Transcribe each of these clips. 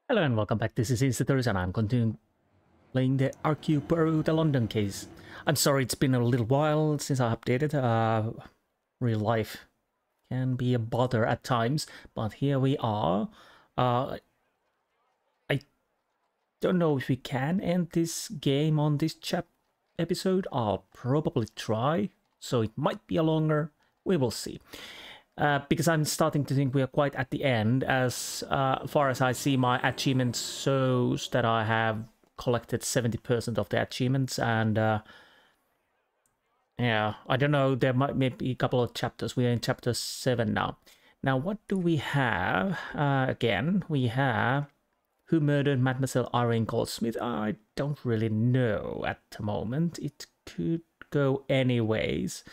Hello and welcome back, this is Insti and I'm continuing playing the Hercule Poirot, the London case. I'm sorry it's been a little while since I updated. Real life can be a bother at times, but here we are. I don't know if we can end this game on this episode. I'll probably try, so it might be a longer. We will see. Because I'm starting to think we are quite at the end. As far as I see, my achievement shows that I have collected 70% of the achievements, and yeah, I don't know, there might be a couple of chapters. We are in chapter 7 now. Now, what do we have? Again, we have Who Murdered Mademoiselle Irene Goldsmith? I don't really know at the moment. It could go anyways.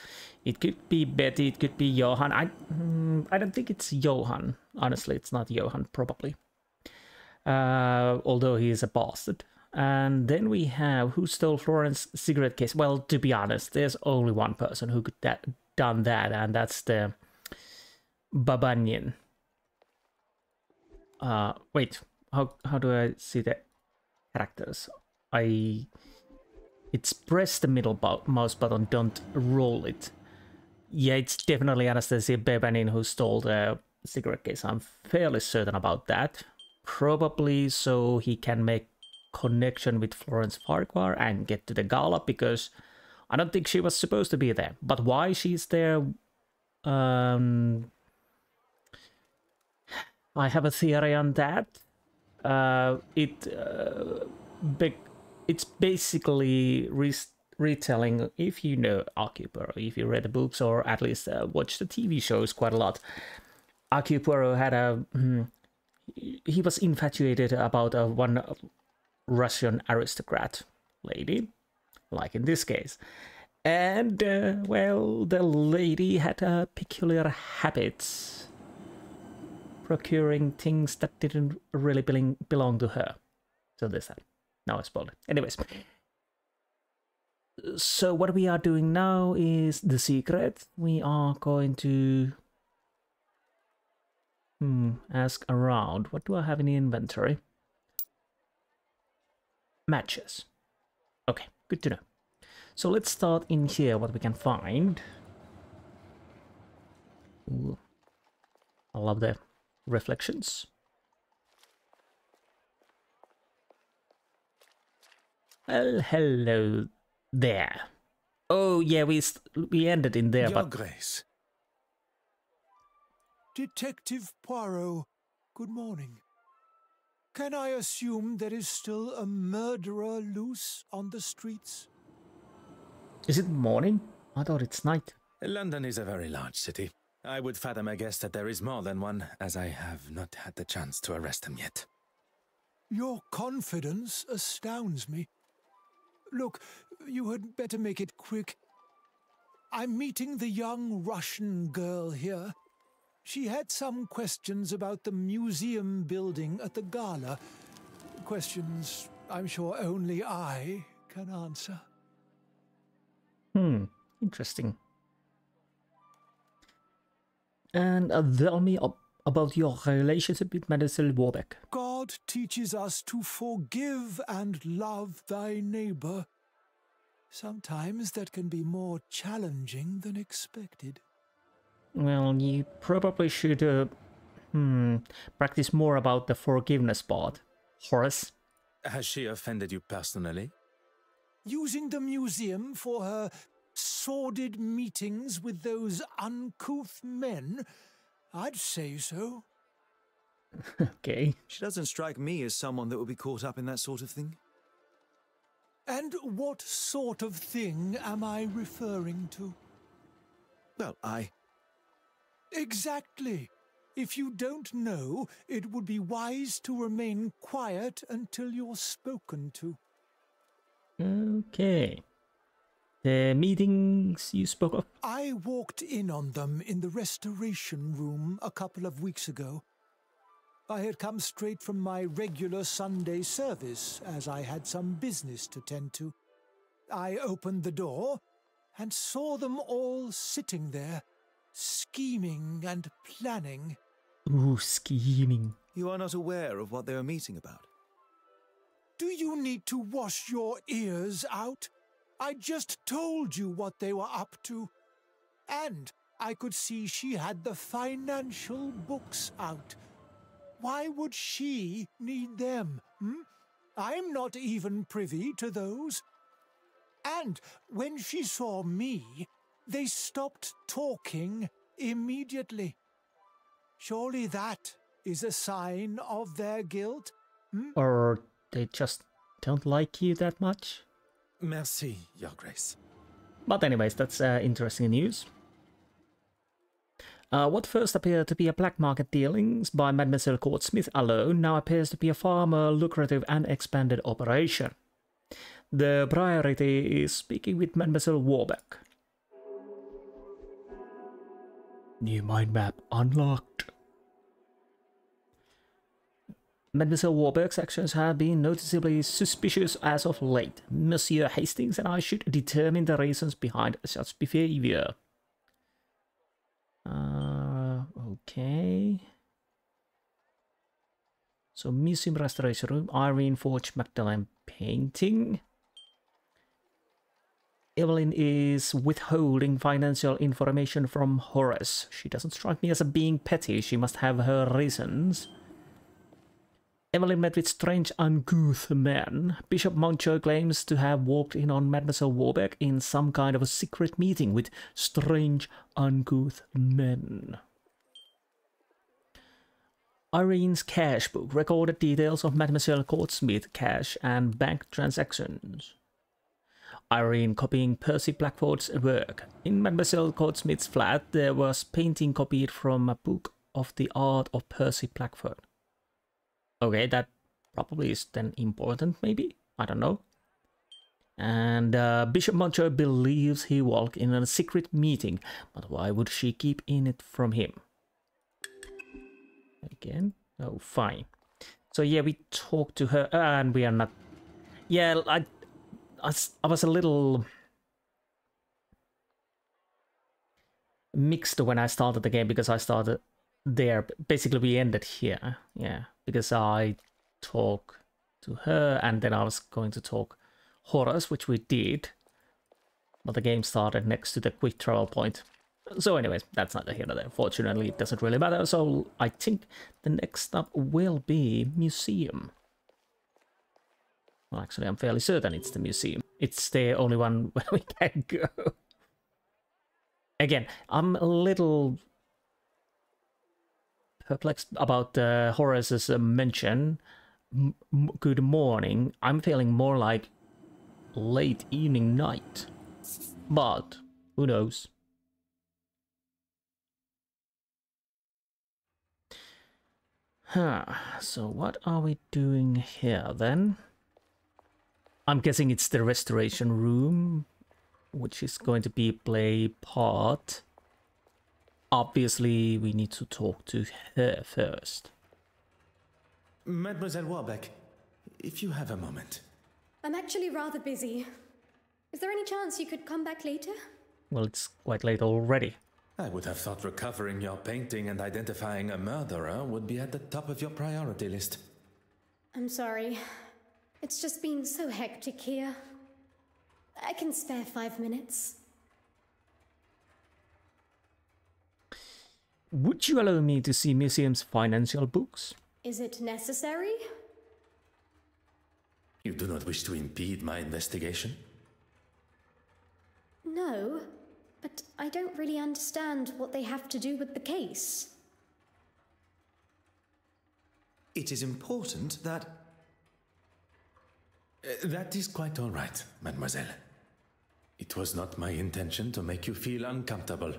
It could be Betty, it could be Johan. I don't think it's Johan. Honestly, it's not Johan, probably. Although he is a bastard. And then we have Who Stole Florence's Cigarette Case. Well, to be honest, there's only one person who could done that, and that's the Babanian. Wait, how do I see the characters? It's press the middle mouse button, don't roll it. Yeah, it's definitely Anastasia Bebanin who stole the cigarette case. I'm fairly certain about that. Probably so he can make connection with Florence Farquhar and get to the gala, because I don't think she was supposed to be there. But why she's there, I have a theory on that. It's basically retelling, if you know Hercule Poirot, if you read the books or at least watched the TV shows quite a lot. Hercule Poirot had he was infatuated about one Russian aristocrat lady, like in this case. And, well, the lady had peculiar habits, procuring things that didn't really belong to her. So there's that. Now I spoiled it. Anyways. So what we are doing now is the secret. We are going to ask around. What do I have in the inventory? Matches. Okay, good to know. So let's start in here, what we can find. Ooh. I love the reflections. Well, hello there. Oh yeah, we ended in there, Your but Grace. Detective Poirot, good morning. Can I assume there is still a murderer loose on the streets? Is it morning? I thought it's night. London is a very large city. I would fathom a guess that there is more than one, as I have not had the chance to arrest him yet. Your confidence astounds me. Look, you had better make it quick. I'm meeting the young Russian girl here. She had some questions about the museum building at the gala. Questions I'm sure only I can answer. Interesting. And tell me about your relationship with Mademoiselle Warbeck. God teaches us to forgive and love thy neighbor. Sometimes that can be more challenging than expected. Well, you probably should practice more about the forgiveness part, Horace. Has she offended you personally? Using the museum for her sordid meetings with those uncouth men? I'd say so. Okay. She doesn't strike me as someone that would be caught up in that sort of thing. And what sort of thing am I referring to? Well, Exactly. If you don't know, it would be wise to remain quiet until you're spoken to. Okay. The meetings you spoke of? I walked in on them in the restoration room a couple of weeks ago. I had come straight from my regular Sunday service, as I had some business to tend to. I opened the door and saw them all sitting there, scheming and planning. Ooh, scheming. You are not aware of what they were meeting about? Do you need to wash your ears out? I just told you what they were up to. And I could see she had the financial books out. Why would she need them? I'm not even privy to those. And when she saw me, they stopped talking immediately. Surely that is a sign of their guilt? Or they just don't like you that much? Merci, Your Grace. But anyways, that's interesting news. What first appeared to be a black market dealings by Mademoiselle Court-Smith alone now appears to be a far more lucrative and expanded operation. The priority is speaking with Mademoiselle Warbeck. New mind map unlocked. Mademoiselle Warbeck's actions have been noticeably suspicious as of late. Monsieur Hastings and I should determine the reasons behind such behavior. Okay. So, museum restoration room, Irene Forge Magdalene painting. Evelyn is withholding financial information from Horace. She doesn't strike me as a being petty. She must have her reasons. Evelyn met with strange, uncouth men. Bishop Mountjoy claims to have walked in on Mademoiselle Warbeck in some kind of a secret meeting with strange, uncouth men. Irene's cash book recorded details of Mademoiselle Court-Smith cash and bank transactions. Irene copying Percy Blackford's work. In Mademoiselle Court-Smith's flat, there was painting copied from a book of the art of Percy Blackford. Okay, that probably is then important, maybe? I don't know. And Bishop Mountjoy believes he walked in a secret meeting, but why would she keep it from him? Again? Oh, fine. So yeah, we talked to her, and we are not... Yeah, I was a little mixed when I started the game, because I started there. Basically, we ended here, yeah, because I talked to her, and then I was going to talk Horace, which we did, but the game started next to the quick travel point. So anyways, that's neither here nor there. Fortunately, it doesn't really matter, so I think the next stop will be museum. Well, actually, I'm fairly certain it's the museum. It's the only one where we can go. Again, I'm a little perplexed about Horace's mention. Good morning. I'm feeling more like late evening night. But, who knows? So what are we doing here then? I'm guessing it's the restoration room, which is going to be play part. Obviously, we need to talk to her first. Mademoiselle Warbeck, if you have a moment. I'm actually rather busy. Is there any chance you could come back later? Well, it's quite late already. I would have thought recovering your painting and identifying a murderer would be at the top of your priority list. I'm sorry. It's just been so hectic here. I can spare 5 minutes. Would you allow me to see museum's financial books? Is it necessary? You do not wish to impede my investigation? No, but I don't really understand what they have to do with the case. It is important that... That is quite all right, mademoiselle. It was not my intention to make you feel uncomfortable.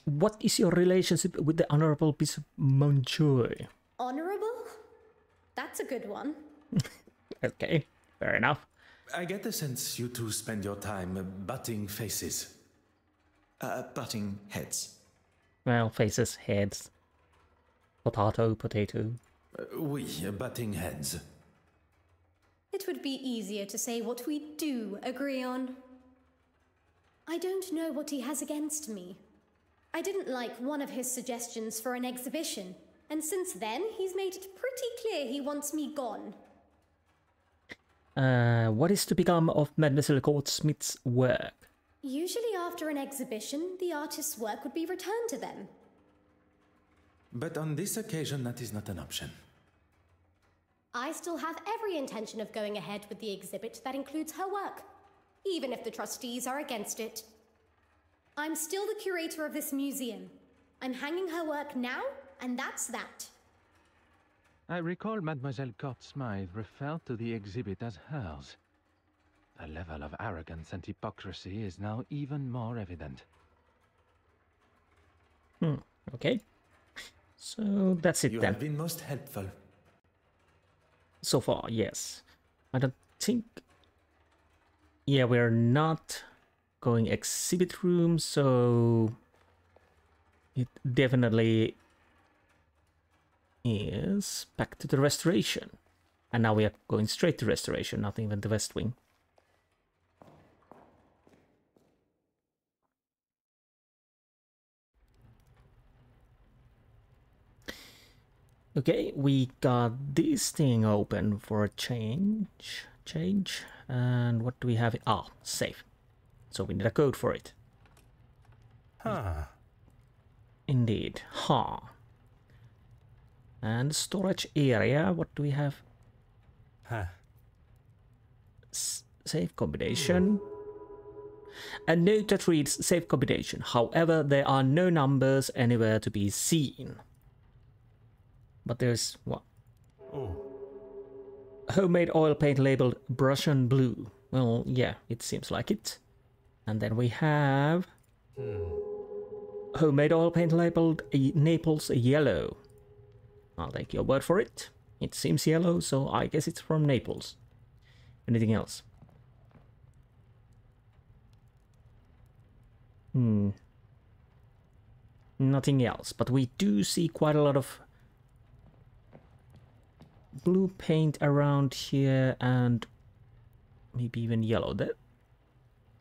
What is your relationship with the Honorable Bishop Mountjoy? Honorable? That's a good one. Okay, fair enough. I get the sense you two spend your time butting faces. Butting heads. Well, faces, heads. Potato, potato. Oui, butting heads. It would be easier to say what we do agree on. I don't know what he has against me. I didn't like one of his suggestions for an exhibition, and since then he's made it pretty clear he wants me gone. What is to become of Mademoiselle Goudsmith's work? Usually after an exhibition, the artist's work would be returned to them. But on this occasion, that is not an option. I still have every intention of going ahead with the exhibit that includes her work, even if the trustees are against it. I'm still the curator of this museum. I'm hanging her work now, and that's that. I recall Mademoiselle Goudsmith referred to the exhibit as hers. The level of arrogance and hypocrisy is now even more evident. Okay. So that's it You then. have been most helpful. So far, yes. I don't think... Yeah, we're not going exhibit room, so... It definitely is back to the restoration. And now we are going straight to restoration, not even the West Wing. Okay, we got this thing open for a change. And what do we have? Ah, save. So we need a code for it. Huh. Indeed. And storage area, what do we have? Huh. Save combination. A note that reads save combination. However, there are no numbers anywhere to be seen. But there's what? Oh. Homemade oil paint labeled Prussian blue. Well, yeah, it seems like it. And then we have homemade oil paint labeled Naples yellow. I'll take your word for it. It seems yellow, so I guess it's from Naples. Anything else? Nothing else, but we do see quite a lot of blue paint around here and maybe even yellow.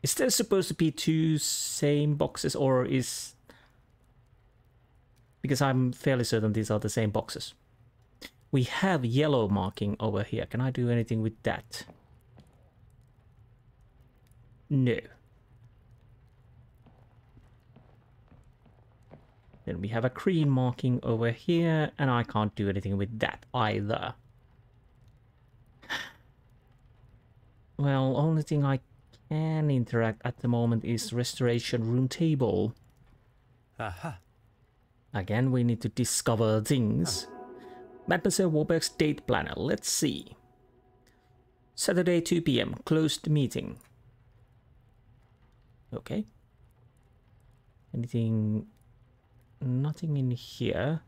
Is there supposed to be two same boxes, or is... Because I'm fairly certain these are the same boxes. We have yellow marking over here. Can I do anything with that? No. Then we have a green marking over here, and I can't do anything with that either. Well, only thing I can interact at the moment is restoration room table. Aha. Again, we need to discover things. Mademoiselle Warburg's date planner. Let's see. Saturday 2 PM. Closed meeting. Okay. Anything... Nothing in here.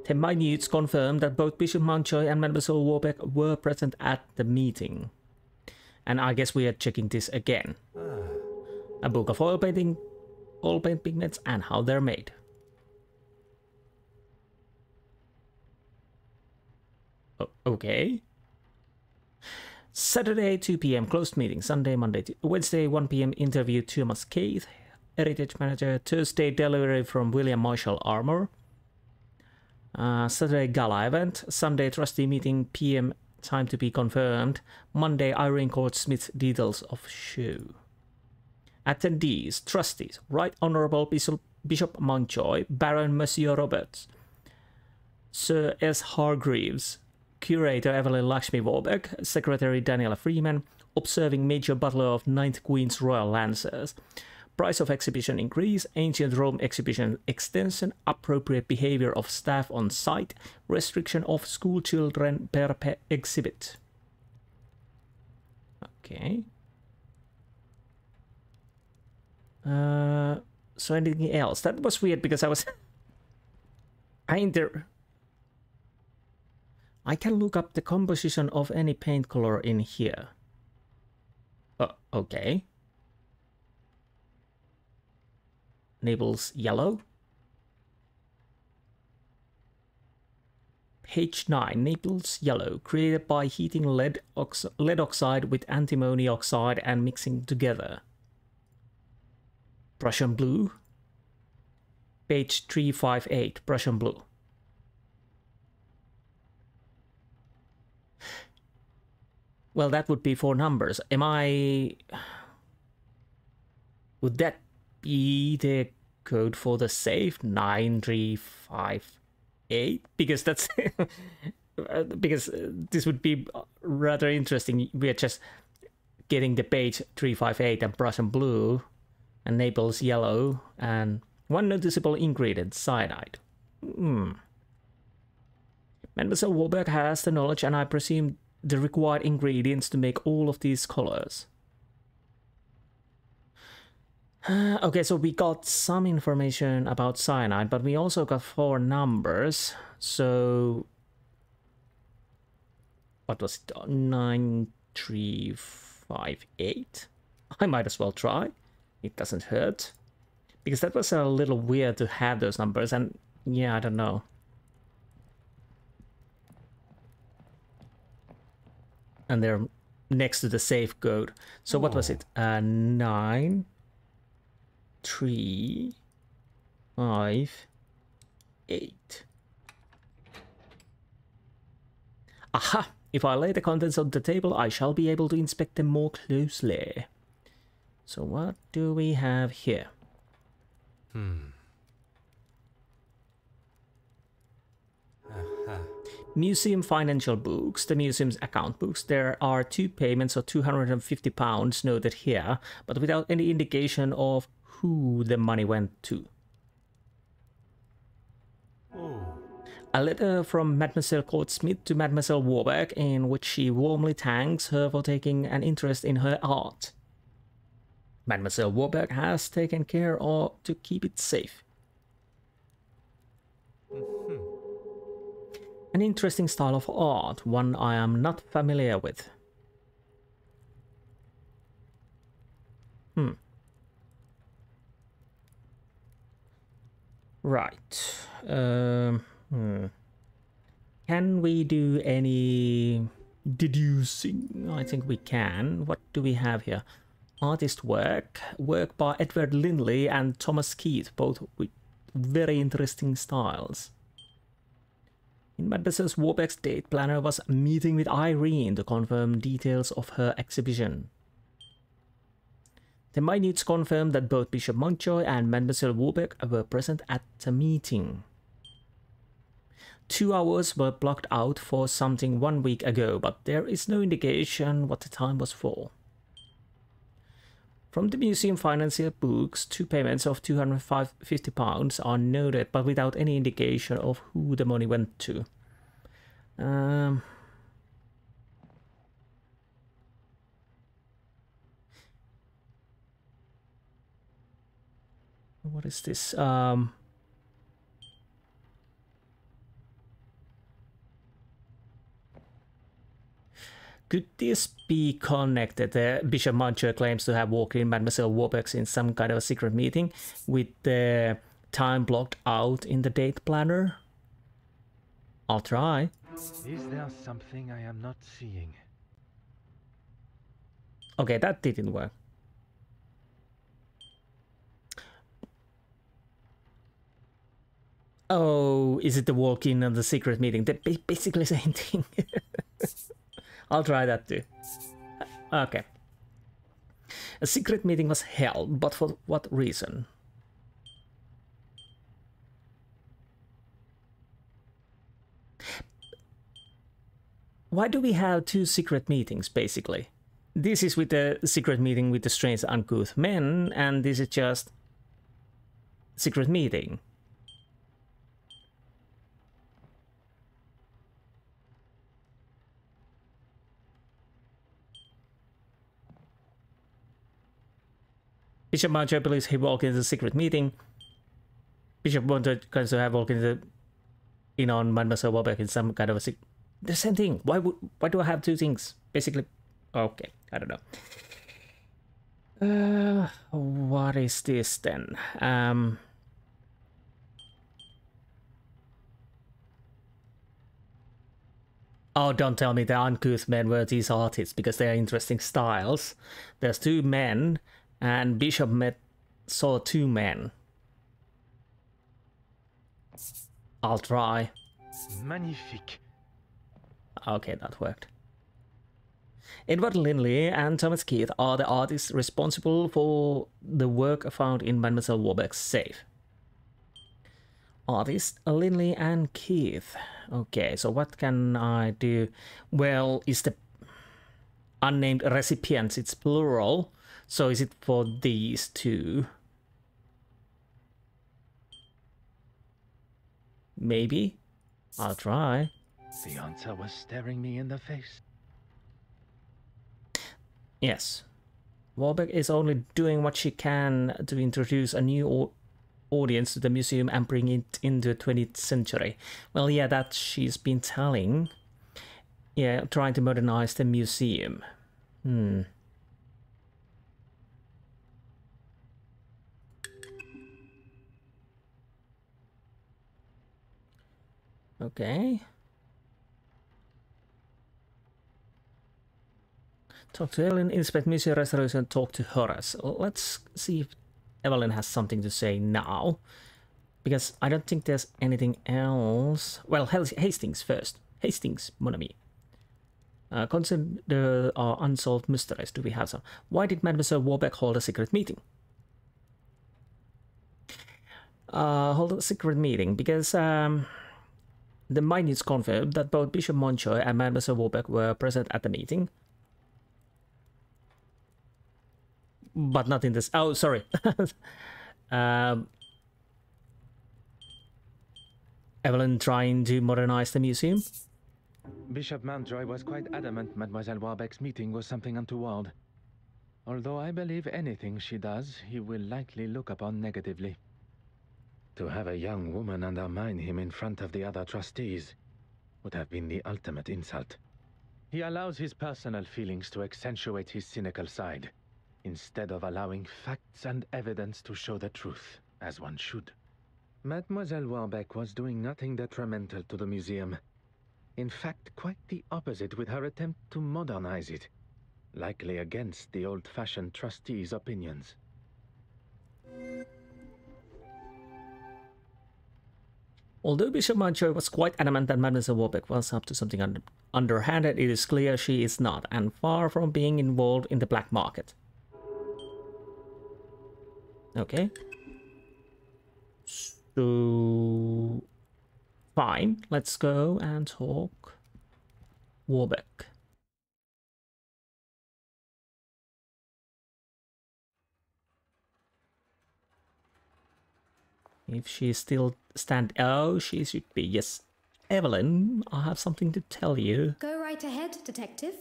10 minutes confirmed that both Bishop Mountjoy and Mademoiselle Warburg were present at the meeting. And I guess we are checking this again. A book of oil paint pigments and how they're made. Okay. Saturday 2 PM closed meeting. Sunday, Monday, Wednesday 1 PM interview Thomas Keith, Heritage Manager. Thursday delivery from William Marshall Armour. Saturday gala event. Sunday trustee meeting PM, time to be confirmed. Monday Irene Goudsmith, details of show. Attendees, trustees, Right Honourable Bishop Mountjoy, Baron Monsieur Roberts, Sir S. Hargreaves, Curator Evelyn Lakshmi Warburg, Secretary Daniela Freeman, Observing Major Butler of 9th Queen's Royal Lancers, Price of exhibition increase, Ancient Rome exhibition extension, appropriate behavior of staff on site, restriction of school children per exhibit. Okay. So anything else? That was weird because I was... I can look up the composition of any paint color in here. Okay. Naples yellow. Page 9, Naples yellow, created by heating lead oxide with antimony oxide and mixing together. Prussian blue. Page 358, Prussian blue. Well, that would be 4 numbers. Would that be the code for the safe? 9358? Because that's... because this would be rather interesting. We are just getting the page 358 and Prussian blue and Naples yellow and one noticeable ingredient, cyanide. Mademoiselle Warburg has the knowledge and I presume the required ingredients to make all of these colors. Okay, so we got some information about cyanide, but we also got 4 numbers. So what was it? 9358? I might as well try. It doesn't hurt. Because that was a little weird to have those numbers, and yeah, I don't know. And they're next to the safe code. So what was it? 9, 3, 5, 8. Aha! If I lay the contents on the table, I shall be able to inspect them more closely. So what do we have here? Museum financial books, the museum's account books. There are 2 payments of £250 noted here, but without any indication of who the money went to. A letter from Mademoiselle Court-Smith to Mademoiselle Warburg in which she warmly thanks her for taking an interest in her art. Mademoiselle Warburg has taken care of to keep it safe. An interesting style of art, one I am not familiar with. Right. Can we do any deducing? I think we can. What do we have here? Artist work by Edward Lindley and Thomas Keith, both with very interesting styles. In Mademoiselle Warburg's date planner was a meeting with Irene to confirm details of her exhibition. The minutes confirmed that both Bishop Mountjoy and Mademoiselle Warburg were present at the meeting. 2 hours were blocked out for something 1 week ago, but there is no indication what the time was for. From the museum financier books, 2 payments of £250 are noted, but without any indication of who the money went to. What is this? Could this be connected? Bishop Mountjoy claims to have walked in Mademoiselle Warburg's in some kind of a secret meeting with the time blocked out in the date planner. I'll try. Is there something I am not seeing? Okay, that didn't work. Oh, is it the walk-in and the secret meeting? They're basically the same thing. I'll try that too. Okay. A secret meeting was held, but for what reason? Why do we have 2 secret meetings, basically? This is with the secret meeting with the strange uncouth men, and this is just secret meeting. Bishop Mountjoy believes he walked into the secret meeting. Bishop Mountjoy claims to have walked in on Mademoiselle Warburg in some kind of a the same thing. Why do I have 2 things? Basically, okay, I don't know. What is this then? Oh, don't tell me the uncouth men were these artists because they are interesting styles. There's 2 men. And Bishop met saw two men. I'll try. Magnifique. Okay, that worked. Edward Linley and Thomas Keith are the artists responsible for the work found in Mademoiselle Warbeck's safe. Artists Linley and Keith. Okay, so what can I do? Well, is the unnamed recipients, it's plural. So is it for these two? Maybe. I'll try. The answer was staring me in the face. Yes. Warbeck is only doing what she can to introduce a new audience to the museum and bring it into the 20th century. Well, yeah, that she's been telling. Yeah, trying to modernize the museum. Okay. Talk to Evelyn, inspect museum restoration, talk to Horace. Let's see if Evelyn has something to say now. Because I don't think there's anything else. Well, Hastings first. Hastings, mon ami. Consider our unsolved mysteries. Do we have some? Why did Mademoiselle Warbeck hold a secret meeting? Hold a secret meeting because the minutes confirmed that both Bishop Montjoy and Mademoiselle Warbeck were present at the meeting. But not in this. Oh, sorry. Evelyn trying to modernize the museum. Bishop Mountjoy was quite adamant Mademoiselle Warbeck's meeting was something untoward. Although I believe anything she does, he will likely look upon negatively. To have a young woman undermine him in front of the other trustees would have been the ultimate insult. He allows his personal feelings to accentuate his cynical side, instead of allowing facts and evidence to show the truth, as one should. Mademoiselle Warbeck was doing nothing detrimental to the museum. In fact, quite the opposite with her attempt to modernize it, likely against the old-fashioned trustees' opinions. Although Bishop Mountjoy was quite adamant that Mademoiselle Warbeck was up to something underhanded, it is clear she is not, and far from being involved in the black market. Okay. So... fine, let's go and talk Warbeck. If she's still oh, she should be, yes. Evelyn, I have something to tell you. Go right ahead, detective.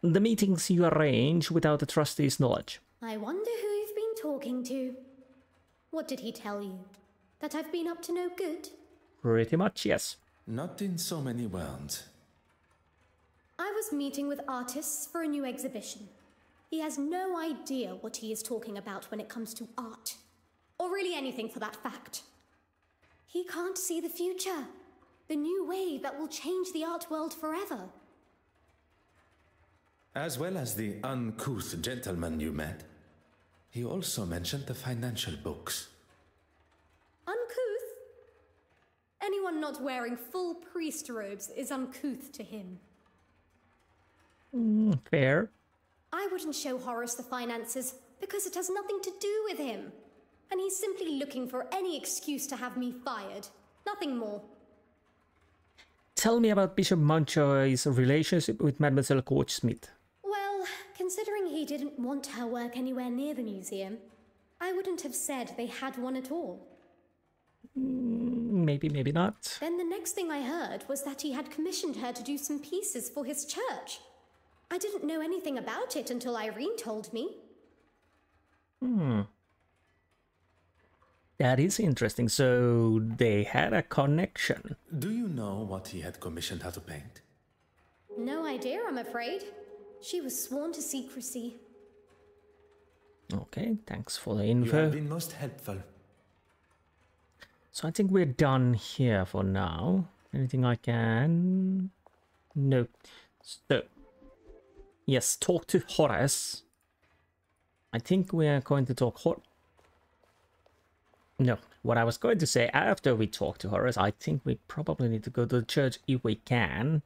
The meetings you arrange without the trustees' knowledge. I wonder who you've been talking to. What did he tell you? That I've been up to no good? Pretty much, yes. Not in so many words. I was meeting with artists for a new exhibition. He has no idea what he is talking about when it comes to art. Or really anything for that fact. He can't see the future. The new wave that will change the art world forever. As well as the uncouth gentleman you met, he also mentioned the financial books. Uncouth? Anyone not wearing full priest robes is uncouth to him. Fair. I wouldn't show Horace the finances because it has nothing to do with him. And he's simply looking for any excuse to have me fired. Nothing more. Tell me about Bishop Mountjoy's relationship with Mademoiselle Coach-Smith. Well, considering he didn't want her work anywhere near the museum, I wouldn't have said they had one at all. Maybe, maybe not. Then the next thing I heard was that he had commissioned her to do some pieces for his church. I didn't know anything about it until Irene told me. That is interesting. So they had a connection. Do you know what he had commissioned her to paint? No idea, I'm afraid. She was sworn to secrecy. Okay, thanks for the You info. have been most helpful. So I think we're done here for now. Anything I can? No. So, yes, talk to Horace. I think we are going to talk No, what I was going to say, after we talk to Horace, I think we probably need to go to the church if we can,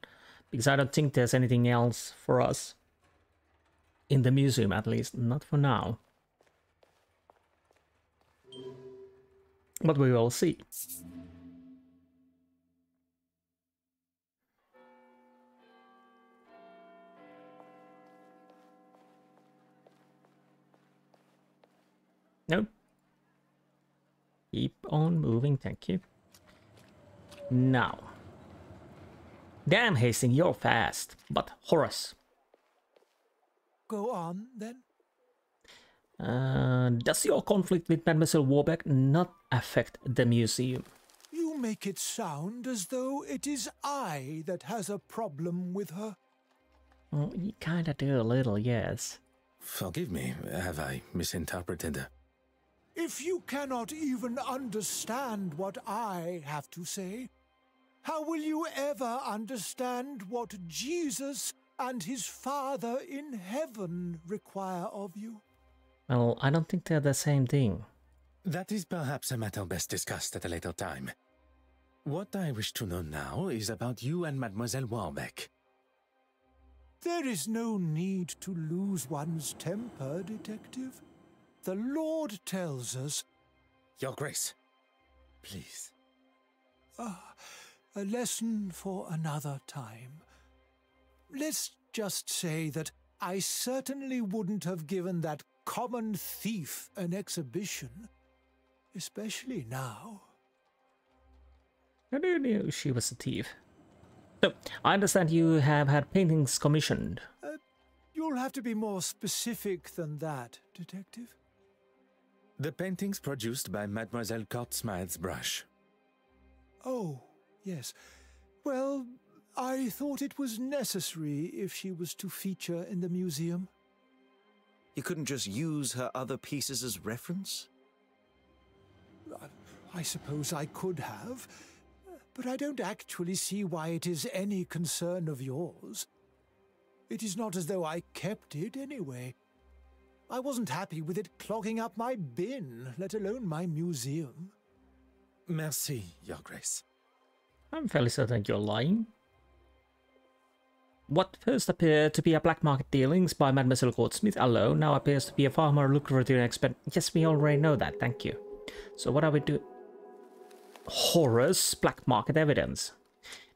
because I don't think there's anything else for us in the museum, at least not for now. But we will see. Nope. Keep on moving, thank you. Now. Damn, Hastings, you're fast. But Horace. Go on, then. Does your conflict with Mademoiselle Warbeck not affect the museum? You make it sound as though it is I that has a problem with her. Well, you kinda do a little, yes. Forgive me, have I misinterpreted? If you cannot even understand what I have to say, how will you ever understand what Jesus and his Father in heaven require of you? Well, I don't think they're the same thing. That is perhaps a matter best discussed at a later time. What I wish to know now is about you and Mademoiselle Warbeck. There is no need to lose one's temper, Detective. The Lord tells us... Your Grace, please. A lesson for another time. Let's just say that I certainly wouldn't have given that common thief an exhibition, especially now. I didn't know she was a thief. So, I understand you have had paintings commissioned. You'll have to be more specific than that, Detective. The paintings produced by Mademoiselle Courtsmith's brush. Oh, yes. Well, I thought it was necessary if she was to feature in the museum. You couldn't just use her other pieces as reference? I suppose I could have, but I don't actually see why it is any concern of yours. It is not as though I kept it anyway. I wasn't happy with it clogging up my bin, let alone my museum. Merci, Your Grace. I'm fairly certain you're lying. What first appeared to be a black market dealings by Mademoiselle Courtsmith alone now appears to be a far more lucrative expense. Yes, we already know that, thank you. So what are we doing? Horace, black market evidence.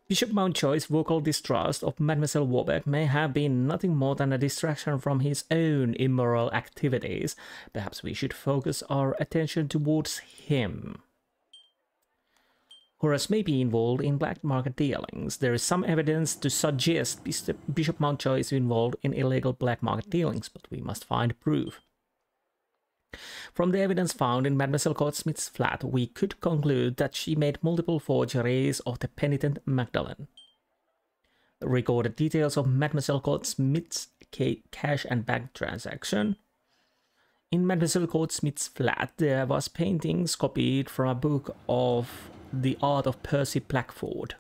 Bishop Mountjoy's vocal distrust of Mademoiselle Warbeck may have been nothing more than a distraction from his own immoral activities. Perhaps we should focus our attention towards him. Horace may be involved in black market dealings. There is some evidence to suggest Bishop Mountjoy is involved in illegal black market dealings, but we must find proof. From the evidence found in Mademoiselle Courtsmith's flat, we could conclude that she made multiple forgeries of the Penitent Magdalene. The recorded details of Mademoiselle Courtsmith's cash and bank transaction. In Mademoiselle Courtsmith's flat, there was paintings copied from a book of The Art of Percy Blackford.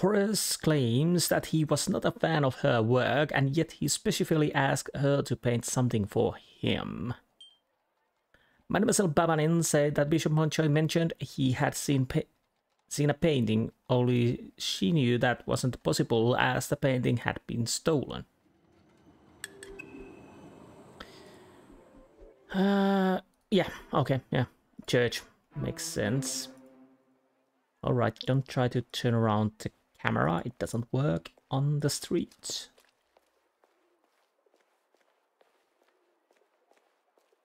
Horace claims that he was not a fan of her work, and yet he specifically asked her to paint something for him. Mademoiselle Babanin said that Bishop Mountjoy mentioned he had seen a painting, only she knew that wasn't possible as the painting had been stolen. Yeah, okay, yeah. Church. Makes sense. Alright, don't try to turn around the camera, it doesn't work on the street.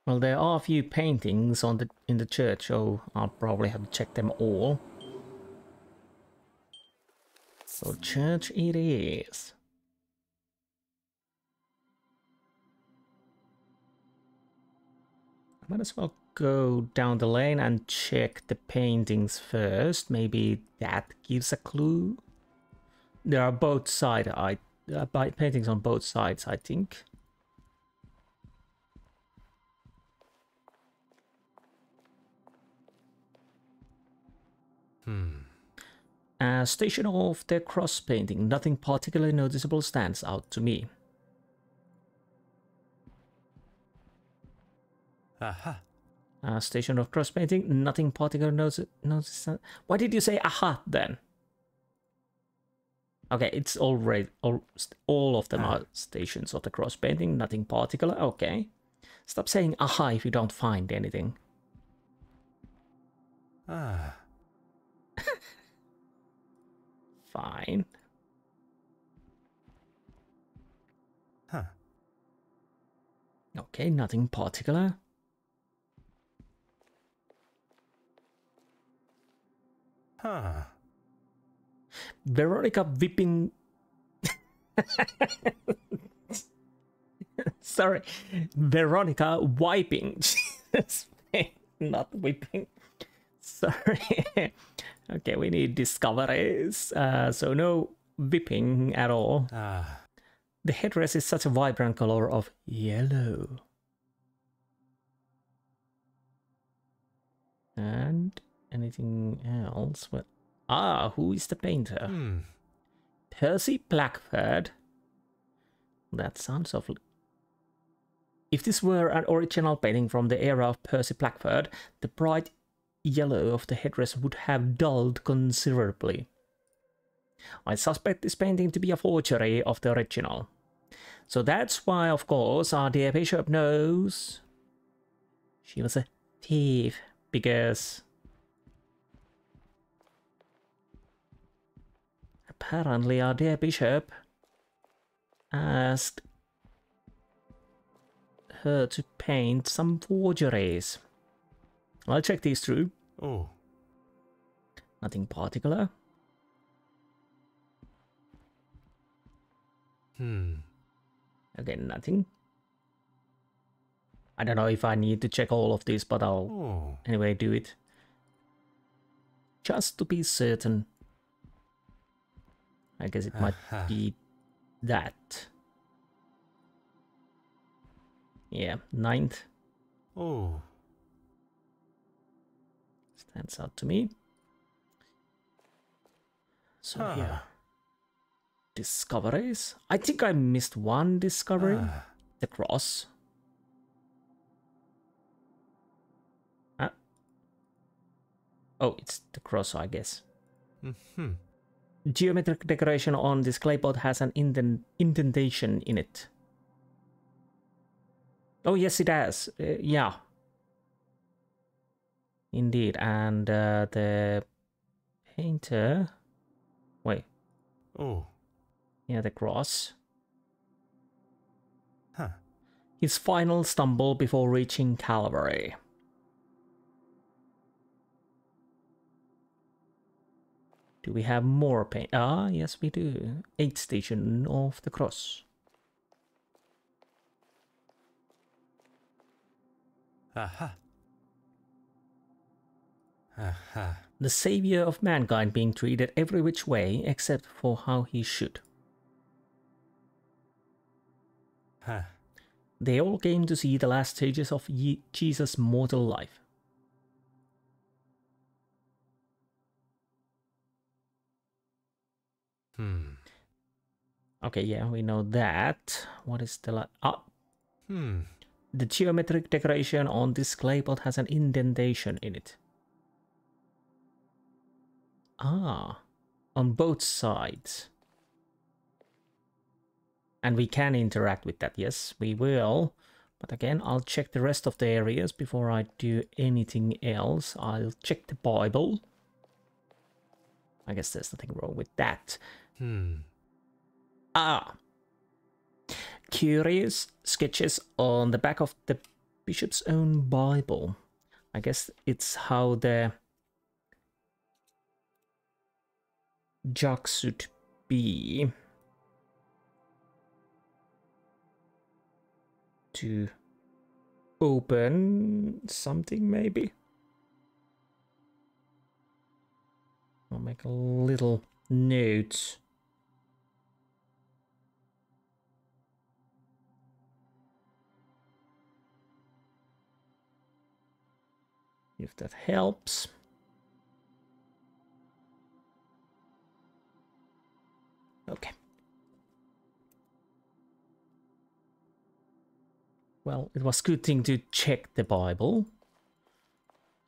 Well, there are a few paintings in the church, so I'll probably have to check them all. So church it is. I might as well go down the lane and check the paintings first. Maybe that gives a clue. There are both sides. Paintings on both sides, I think. Station of the cross painting. Nothing particularly noticeable stands out to me. Aha! Station of cross painting, nothing particular notice. Why did you say aha then? Okay, it's already all of them are stations of the cross painting, nothing particular. Okay, stop saying aha if you don't find anything. Fine. Okay, nothing particular. Veronica whipping. Sorry, Veronica wiping. Not whipping. Sorry. Okay, we need discoveries. So no whipping at all. The headdress is such a vibrant color of yellow. And anything else? Well, who is the painter? Percy Blackford. That sounds awful. If this were an original painting from the era of Percy Blackford, the bright yellow of the headdress would have dulled considerably. I suspect this painting to be a forgery of the original. So that's why, of course, our dear Bishop knows she was a thief, because apparently our dear Bishop asked her to paint some forgeries. I'll check these through. Nothing particular. Again, nothing. I don't know if I need to check all of these, but I'll anyway do it. Just to be certain. I guess it might be that. Yeah, 9th. Stands out to me. So yeah. Discoveries. I think I missed one discovery. The cross. Oh, it's the cross, I guess. Geometric decoration on this claypot has an indentation in it. Oh, yes, it has. Yeah. Indeed. And the painter... Wait. Yeah, the cross. His final stumble before reaching Calvary. Do we have more paint? Ah, yes, we do. 8th station of the cross. The savior of mankind being treated every which way except for how he should. They all came to see the last stages of Jesus' mortal life. Okay, yeah, we know that. What is the The geometric decoration on this claypot has an indentation in it. On both sides. And we can interact with that, yes, we will. But again, I'll check the rest of the areas before I do anything else. I'll check the Bible. I guess there's nothing wrong with that. Curious sketches on the back of the bishop's own Bible. I guess it's how the jug should be to open something, maybe. I'll make a little note. If that helps. Okay. Well, it was a good thing to check the Bible.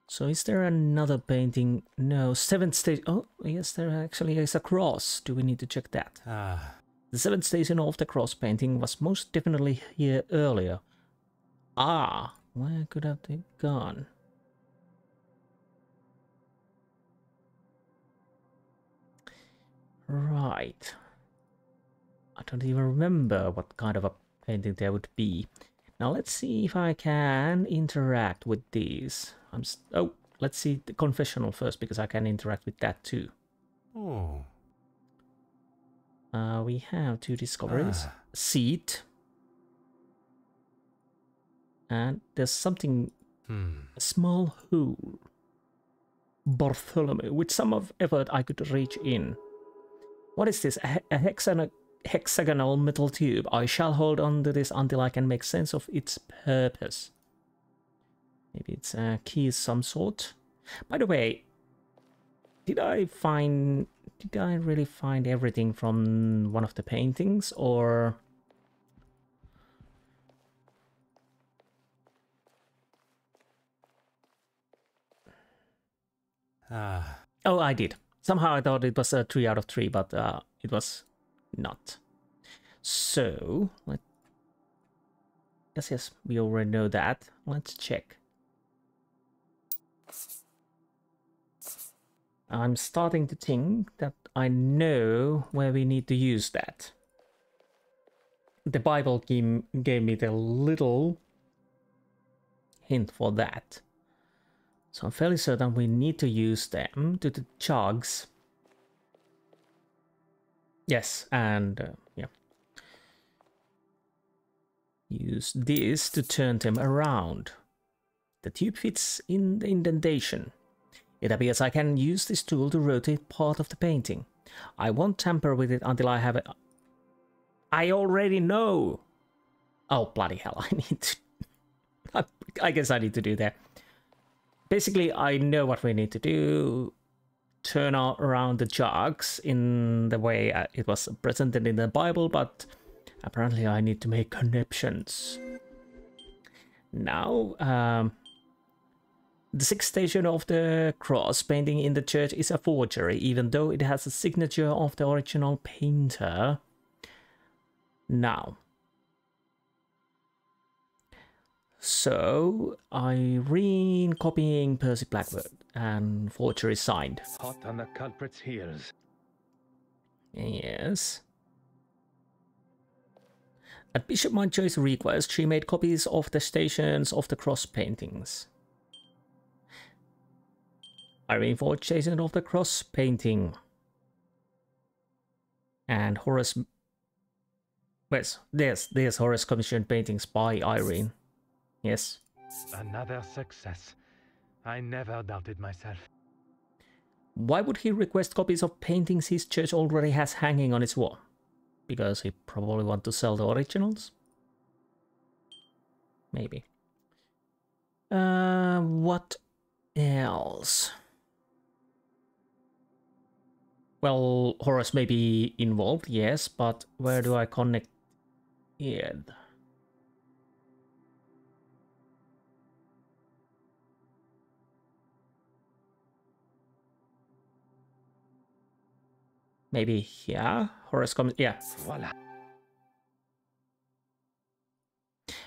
So is there another painting? No, 7th station. Oh, yes, there actually is a cross. Do we need to check that? The 7th station of the cross painting was most definitely here earlier. Ah, where could have they gone? Right. I don't even remember what kind of a painting there would be. Now let's see if I can interact with these. Oh, let's see the confessional first, because I can interact with that too. Oh. We have 2 discoveries. Seat. And there's something, a small hole. Bartholomew, with some of effort I could reach in. What is this? A hexagonal metal tube. I shall hold on to this until I can make sense of its purpose. Maybe it's a key of some sort. By the way, did I really find everything from one of the paintings, or... Oh, I did. Somehow I thought it was a 3 out of 3, but it was not. So, yes, we already know that. Let's check. I'm starting to think that I know where we need to use that. The Bible gave me the little hint for that. So I'm fairly certain we need to use them to the jugs. Yes, and yeah. Use this to turn them around. The tube fits in the indentation. It appears I can use this tool to rotate part of the painting. I won't tamper with it until I have it. I already know! Oh, bloody hell, I need to... I guess I need to do that. Basically, I know what we need to do. Turn around the jugs in the way it was presented in the Bible, but apparently I need to make connections. Now, the 6th station of the cross painting in the church is a forgery, even though it has a signature of the original painter. Now, so Irene copying Percy Blackwood and forgery signed. Hot on the culprit's heels. Yes. At Bishop Mountjoy's request, she made copies of the stations of the cross paintings. Irene forged station of the cross painting. And Horace... Yes, there's Horace commissioned paintings by Irene. Yes. Another success. I never doubted myself. Why would he request copies of paintings his church already has hanging on its wall? Because he probably wants to sell the originals? Maybe. What else? Well, Horace may be involved, yes, but where do I connect it? Maybe here? Horace comes... Yeah. Voila.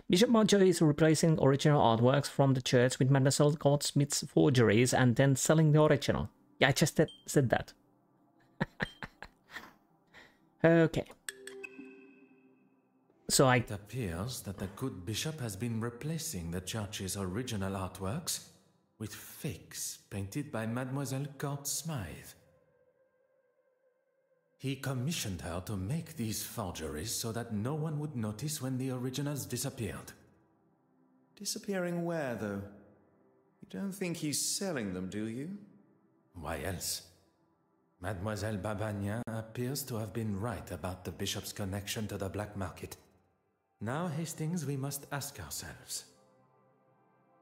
Bishop Mountjoy is replacing original artworks from the church with Mademoiselle Goldsmith's forgeries and then selling the original. Yeah, I just said that. Okay. So It appears that the good bishop has been replacing the church's original artworks with fakes painted by Mademoiselle Court Smythe. He commissioned her to make these forgeries so that no one would notice when the originals disappeared. Disappearing where, though? You don't think he's selling them, do you? Why else? Mademoiselle Babagnan appears to have been right about the bishop's connection to the black market. Now, Hastings, we must ask ourselves,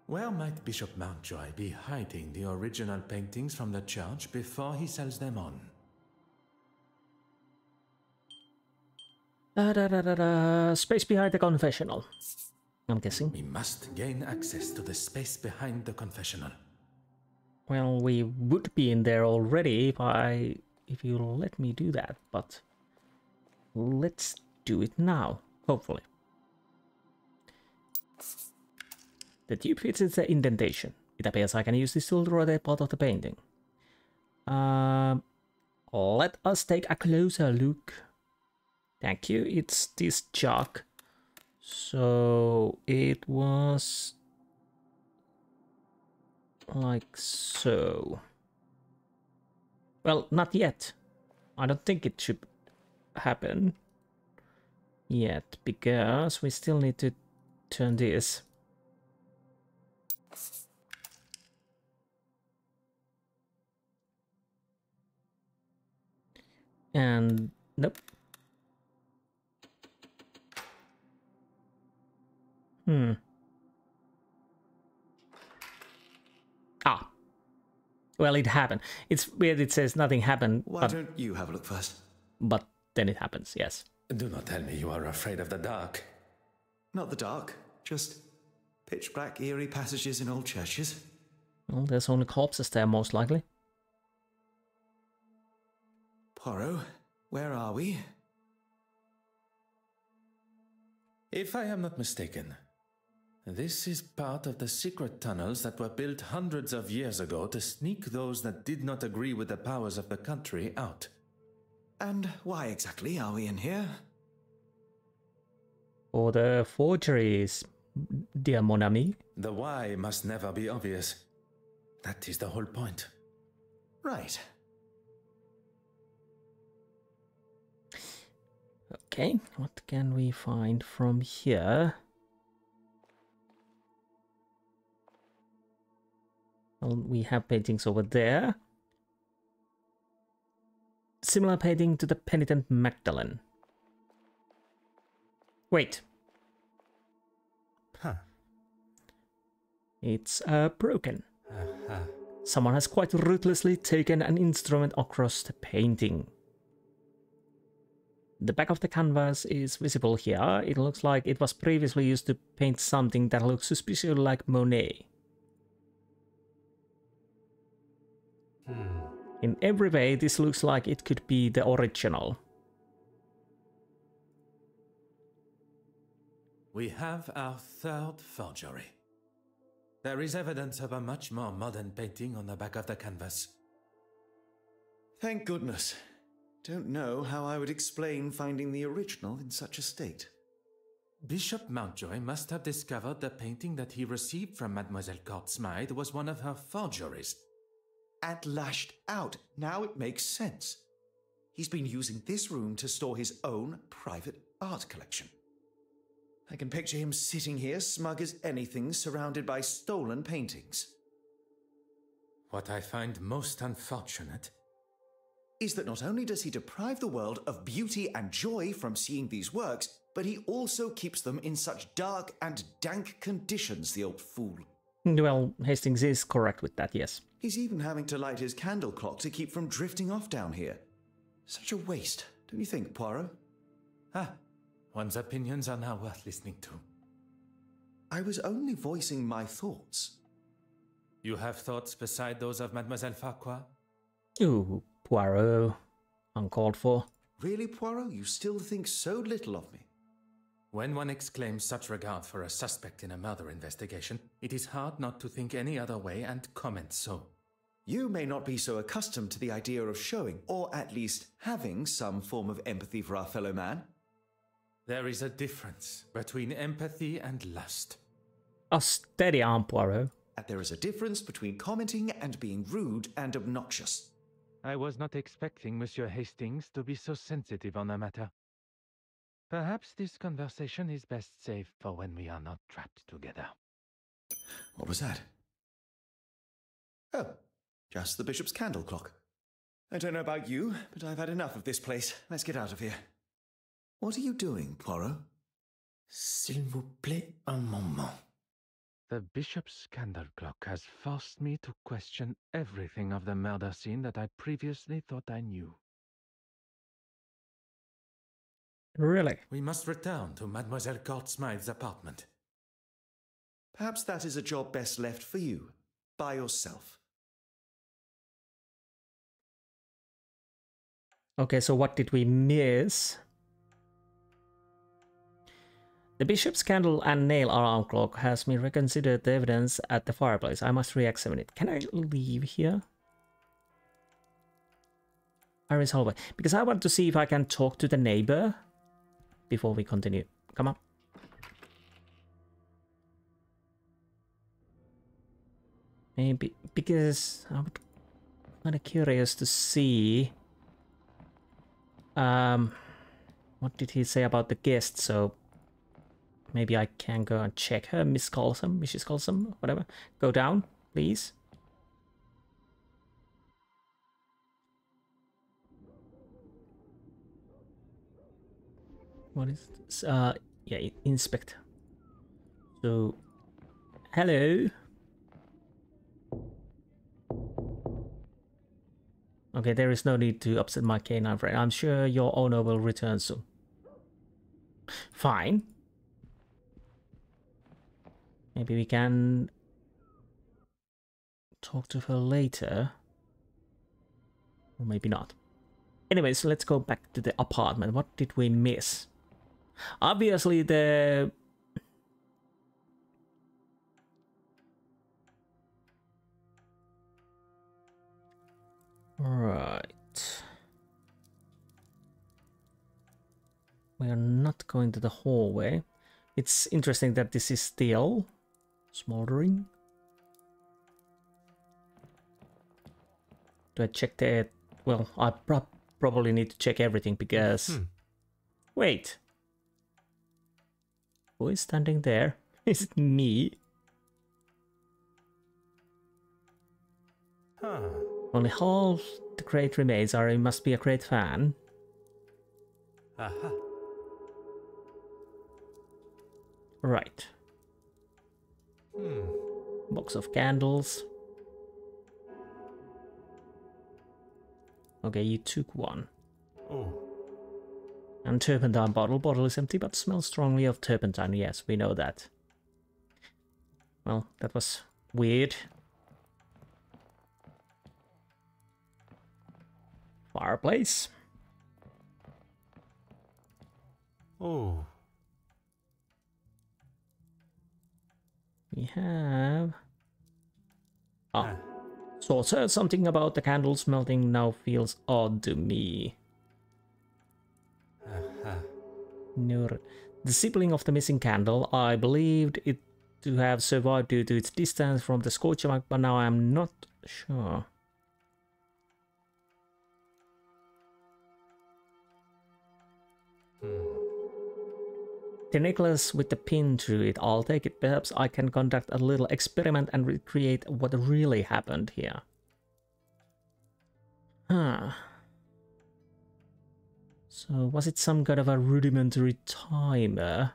where might Bishop Mountjoy be hiding the original paintings from the church before he sells them on? Space behind the confessional, I'm guessing. We must gain access to the space behind the confessional. Well, we would be in there already if you let me do that, but let's do it now, hopefully. The tube fits in the indentation. It appears I can use this tool to rotate part of the painting. Let us take a closer look. Thank you, it's this jug. So it was like so. Well, not yet. I don't think it should happen yet, because we still need to turn this. And nope. Ah. Well, it happened. It's weird it says nothing happened. Why don't you have a look first? But then it happens, yes. Do not tell me you are afraid of the dark. Not the dark, just pitch black, eerie passages in old churches. Well, there's only corpses there, most likely. Poirot, where are we? If I am not mistaken, this is part of the secret tunnels that were built hundreds of years ago to sneak those that did not agree with the powers of the country out. And why exactly are we in here? For the forgeries, dear mon ami. The why must never be obvious. That is the whole point. Right. Okay, what can we find from here? Well, we have paintings over there. Similar painting to the Penitent Magdalene. Wait. Huh. It's broken. Someone has quite ruthlessly taken an instrument across the painting. The back of the canvas is visible here. It looks like it was previously used to paint something that looks suspiciously like Monet. In every way, this looks like it could be the original. We have our third forgery. There is evidence of a much more modern painting on the back of the canvas. Thank goodness. Don't know how I would explain finding the original in such a state. Bishop Mountjoy must have discovered the painting that he received from Mademoiselle Courtsmythe was one of her forgeries. And lashed out. Now it makes sense. He's been using this room to store his own private art collection. I can picture him sitting here, smug as anything, surrounded by stolen paintings. What I find most unfortunate is that not only does he deprive the world of beauty and joy from seeing these works, but he also keeps them in such dark and dank conditions, the old fool. Well, Hastings is correct with that, yes. He's even having to light his candle clock to keep from drifting off down here. Such a waste, don't you think, Poirot? One's opinions are now worth listening to. I was only voicing my thoughts. You have thoughts beside those of Mademoiselle Farquhar? Ooh, Poirot. Uncalled for. Really, Poirot? You still think so little of me? When one exclaims such regard for a suspect in a murder investigation, it is hard not to think any other way and comment so. You may not be so accustomed to the idea of showing, or at least having, some form of empathy for our fellow man. There is a difference between empathy and lust. A steady arm, Poirot. And there is a difference between commenting and being rude and obnoxious. I was not expecting Monsieur Hastings to be so sensitive on the matter. Perhaps this conversation is best saved for when we are not trapped together. What was that? Oh, just the bishop's candle clock. I don't know about you, but I've had enough of this place. Let's get out of here. What are you doing, Poirot? S'il vous plaît, un moment. The bishop's candle clock has forced me to question everything of the murder scene that I previously thought I knew. Really? We must return to Mademoiselle Courtsmythe's apartment. Perhaps that is a job best left for you, by yourself. Okay, so what did we miss? The bishop's candle and nail alarm clock has me reconsidered the evidence at the fireplace. I must re-examine it. Can I leave here? Iris hallway. Because I want to see if I can talk to the neighbor before we continue. Come on. Maybe because I'm kind of curious to see what did he say about the guest, so maybe I can go and check her. Miss Colson, Mrs. Colson, whatever. Go down, please. What is this? Yeah, inspect. So, hello. Okay, there is no need to upset my canine friend. I'm sure your owner will return soon. Fine. Maybe we can talk to her later. Or maybe not. Anyways, let's go back to the apartment. What did we miss? Obviously, the... Right. We are not going to the hallway. It's interesting that this is still smoldering. Do I check the... Well, I probably need to check everything because... Wait. Who is standing there? Is it me? Only half the crate remains, or he must be a great fan. Right. Box of candles. Okay, you took one. And turpentine bottle. Bottle is empty but smells strongly of turpentine. Yes, we know that. Well, that was weird. Fireplace. We have... So something about the candles melting now feels odd to me. The sibling of the missing candle, I believed it to have survived due to its distance from the scorcher mark, but now I'm not sure. The necklace with the pin through it, I'll take it. Perhaps I can conduct a little experiment and recreate what really happened here. So, was it some kind of a rudimentary timer?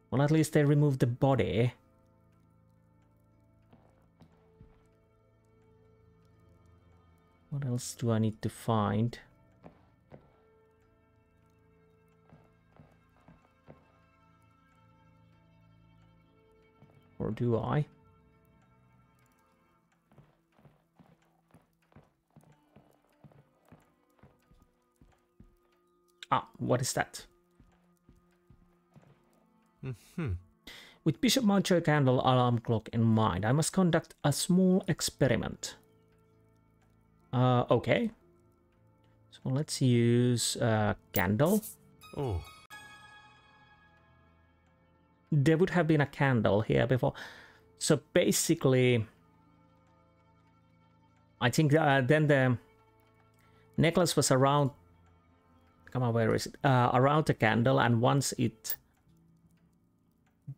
Well, at least they removed the body. What else do I need to find? Or do I? Ah, what is that? With Bishop Mountjoy candle alarm clock in mind, I must conduct a small experiment. Okay. So let's use candle. There would have been a candle here before. So basically, I think then the necklace was around... Come on, where is it? Around the candle, and once it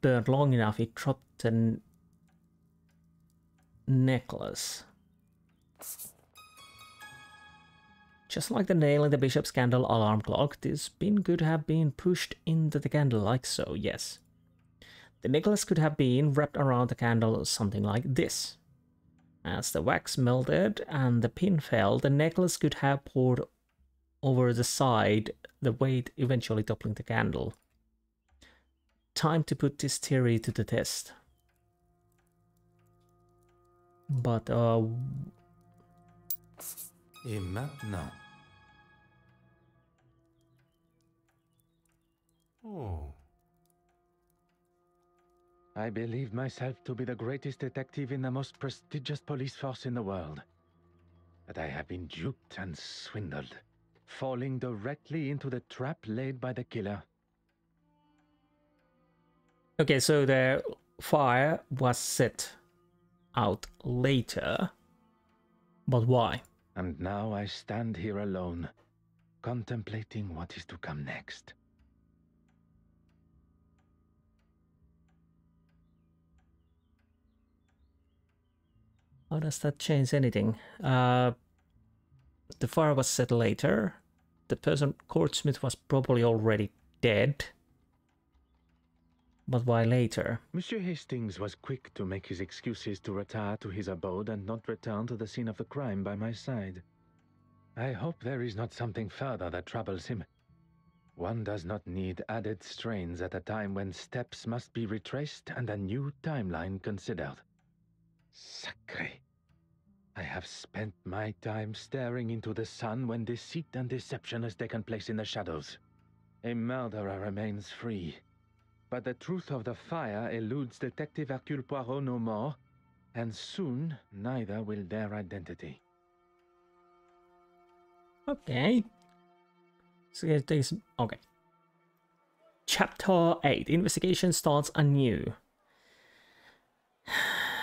burned long enough, it dropped the necklace. Just like the nail in the bishop's candle alarm clock, this pin could have been pushed into the candle like so, yes. The necklace could have been wrapped around the candle something like this. As the wax melted and the pin fell, the necklace could have poured over the side, the weight eventually toppling the candle. Time to put this theory to the test. But, Et maintenant? Oh. I believe myself to be the greatest detective in the most prestigious police force in the world. But I have been duped and swindled, falling directly into the trap laid by the killer. Okay, so the fire was set out later. But why? And now I stand here alone, contemplating what is to come next. How does that change anything? The fire was set later. The person, Courtsmith, was probably already dead. But why later? Monsieur Hastings was quick to make his excuses to retire to his abode and not return to the scene of the crime by my side. I hope there is not something further that troubles him. One does not need added strains at a time when steps must be retraced and a new timeline considered. Sacré. I have spent my time staring into the sun when deceit and deception has taken place in the shadows. A murderer remains free. But the truth of the fire eludes Detective Hercule Poirot no more, and soon neither will their identity. Okay. So it takes... Okay. Chapter 8. Investigation starts anew.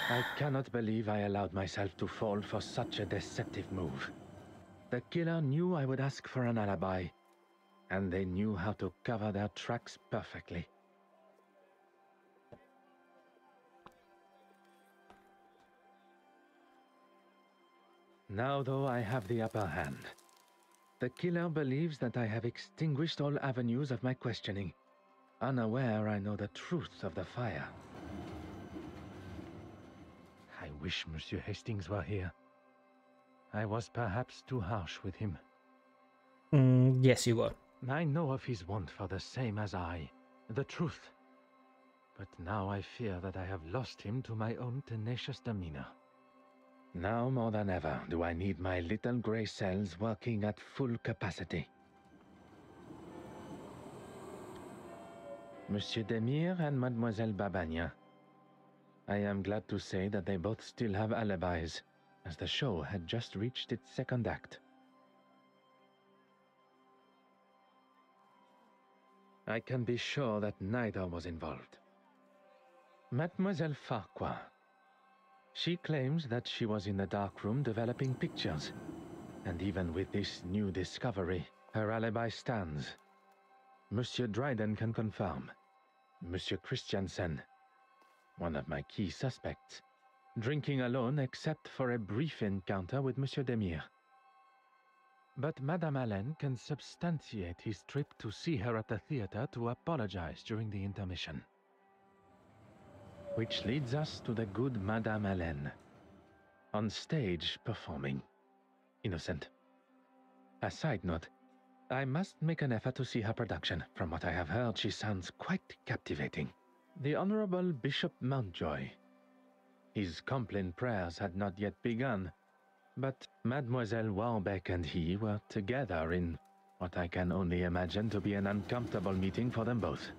I cannot believe I allowed myself to fall for such a deceptive move. The killer knew I would ask for an alibi, and they knew how to cover their tracks perfectly. Now, though, I have the upper hand. The killer believes that I have extinguished all avenues of my questioning. Unaware I know the truth of the fire. I wish Monsieur Hastings were here. I was perhaps too harsh with him. Yes, you were. I know of his want for the same as I, the truth. But now I fear that I have lost him to my own tenacious demeanor. Now more than ever do I need my little grey cells working at full capacity. Monsieur Demire and Mademoiselle Babagna. I am glad to say that they both still have alibis, as the show had just reached its second act. I can be sure that neither was involved. Mademoiselle Farquhar. She claims that she was in the darkroom developing pictures, and even with this new discovery, her alibi stands. Monsieur Dryden can confirm. Monsieur Christiansen, one of my key suspects, drinking alone except for a brief encounter with Monsieur Demire. But Madame Allen can substantiate his trip to see her at the theater to apologize during the intermission. Which leads us to the good Madame Allen, on stage performing. Innocent. A side note, I must make an effort to see her production. From what I have heard, she sounds quite captivating. The Honorable Bishop Mountjoy. His Compline prayers had not yet begun, but Mademoiselle Warbeck and he were together in what I can only imagine to be an uncomfortable meeting for them both.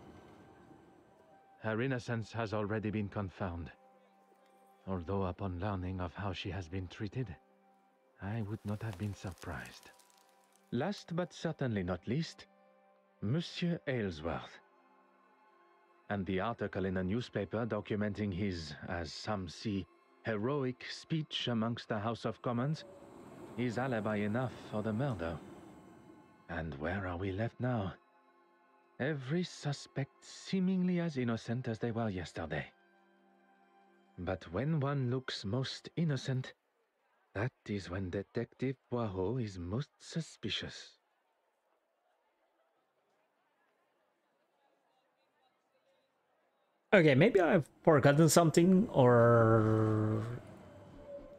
Her innocence has already been confirmed, although upon learning of how she has been treated, I would not have been surprised. Last but certainly not least, Monsieur Aylesworth. And the article in the newspaper documenting his, as some see, heroic speech amongst the House of Commons is alibi enough for the murder. And where are we left now? Every suspect seemingly as innocent as they were yesterday. But when one looks most innocent, that is when Detective Poirot is most suspicious. Okay, maybe I've forgotten something or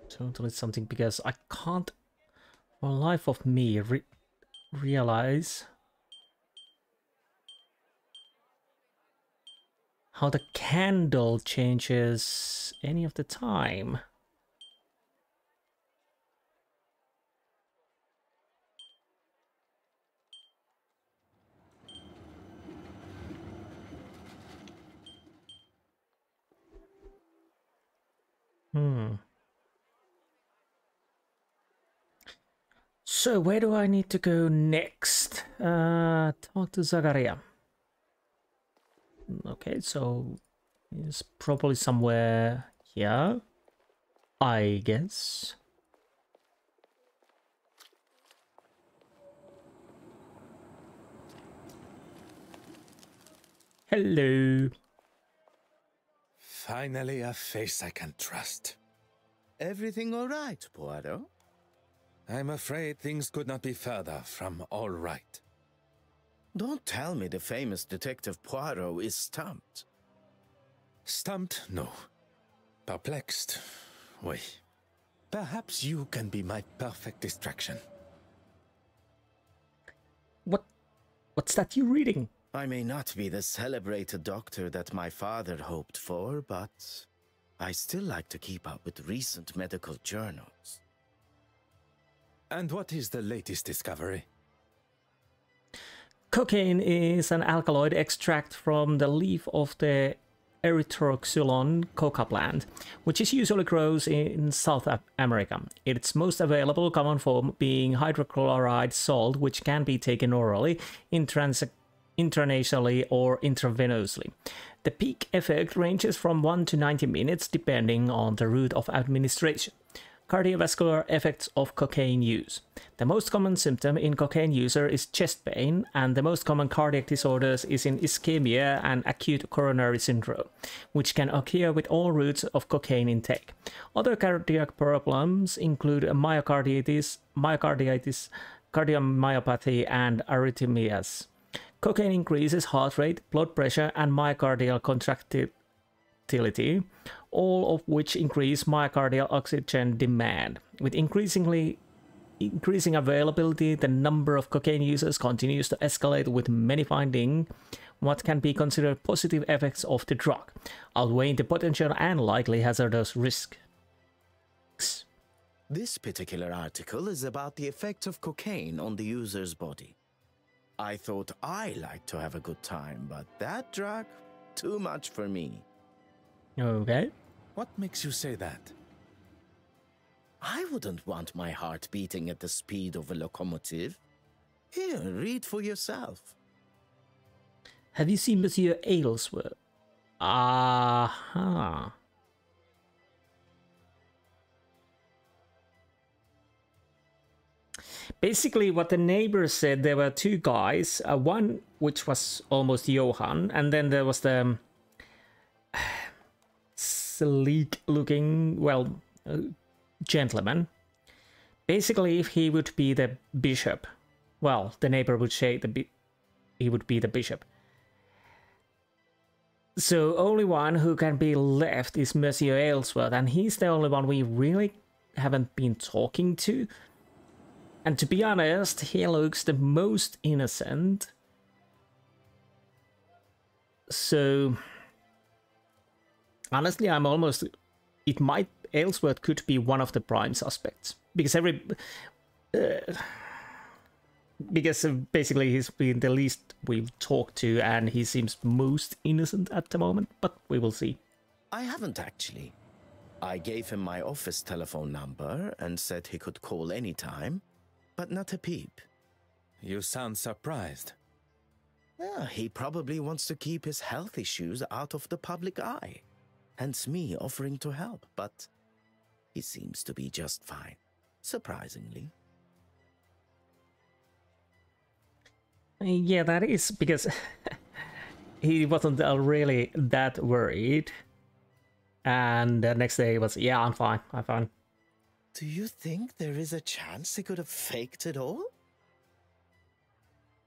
totally something, because I can't for the life of me realize how the candle changes any of the time. So where do I need to go next? Talk to Zagaria. Okay, so it's probably somewhere here, I guess. Hello. Finally, a face I can trust. Everything all right, Poirot? I'm afraid things could not be further from all right. Don't tell me the famous Detective Poirot is stumped. Stumped? No. Perplexed? Oui. Perhaps you can be my perfect distraction. What's that you reading? I may not be the celebrated doctor that my father hoped for, but I still like to keep up with recent medical journals. And what is the latest discovery? Cocaine is an alkaloid extract from the leaf of the Erythroxylon coca plant, which is usually grows in South America. Its most available common form being hydrochloride salt, which can be taken orally, intranasally or intravenously. The peak effect ranges from 1 to 90 minutes depending on the route of administration. Cardiovascular effects of cocaine use. The most common symptom in cocaine user is chest pain, and the most common cardiac disorders is in ischemia and acute coronary syndrome, which can occur with all routes of cocaine intake. Other cardiac problems include myocarditis, cardiomyopathy, and arrhythmias. Cocaine increases heart rate, blood pressure, and myocardial contractility, all of which increase myocardial oxygen demand. With increasing availability, the number of cocaine users continues to escalate, with many finding what can be considered positive effects of the drug, outweighing the potential and likely hazardous risks. This particular article is about the effect of cocaine on the user's body. I thought I liked to have a good time, but that drug, too much for me. Okay. What makes you say that? I wouldn't want my heart beating at the speed of a locomotive. Here, read for yourself. Have you seen Monsieur Aylesworth? Aha. Basically, what the neighbors said, there were two guys. One which was almost Johann, and then there was the sleek-looking, gentleman. Basically, if he would be the bishop, well, the neighbor would say he would be the bishop. So only one who can be left is Monsieur Aylesworth, and he's the only one we really haven't been talking to. And to be honest, he looks the most innocent. So honestly, I'm almost... Aylesworth could be one of the prime suspects. Because basically he's been the least we've talked to, and he seems most innocent at the moment, but we will see. I haven't actually. I gave him my office telephone number and said he could call anytime, but not a peep. You sound surprised. Yeah, he probably wants to keep his health issues out of the public eye. Hence me offering to help, but he seems to be just fine, surprisingly. Yeah, that is because he wasn't really that worried. And the next day was, yeah, I'm fine. Do you think there is a chance he could have faked it all?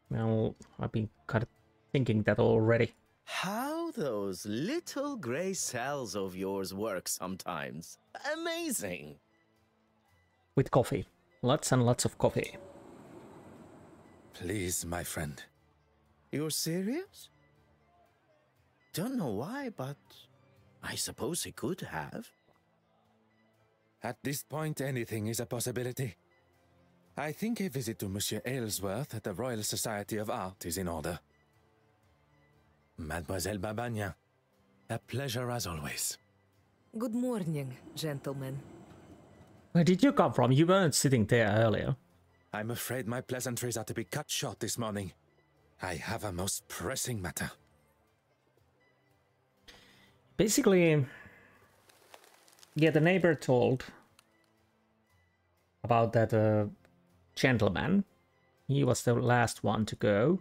Well, I've been kind of thinking that already. How those little grey cells of yours work sometimes. Amazing! With coffee. Lots and lots of coffee. Please, my friend. You're serious? Don't know why, but I suppose he could have. At this point, anything is a possibility. I think a visit to Monsieur Aylesworth at the Royal Society of Art is in order. Mademoiselle Babagnan, a pleasure as always. Good morning, gentlemen. Where did you come from? You weren't sitting there earlier. I'm afraid my pleasantries are to be cut short this morning. I have a most pressing matter. Basically, yeah, the neighbor told about that gentleman. He was the last one to go.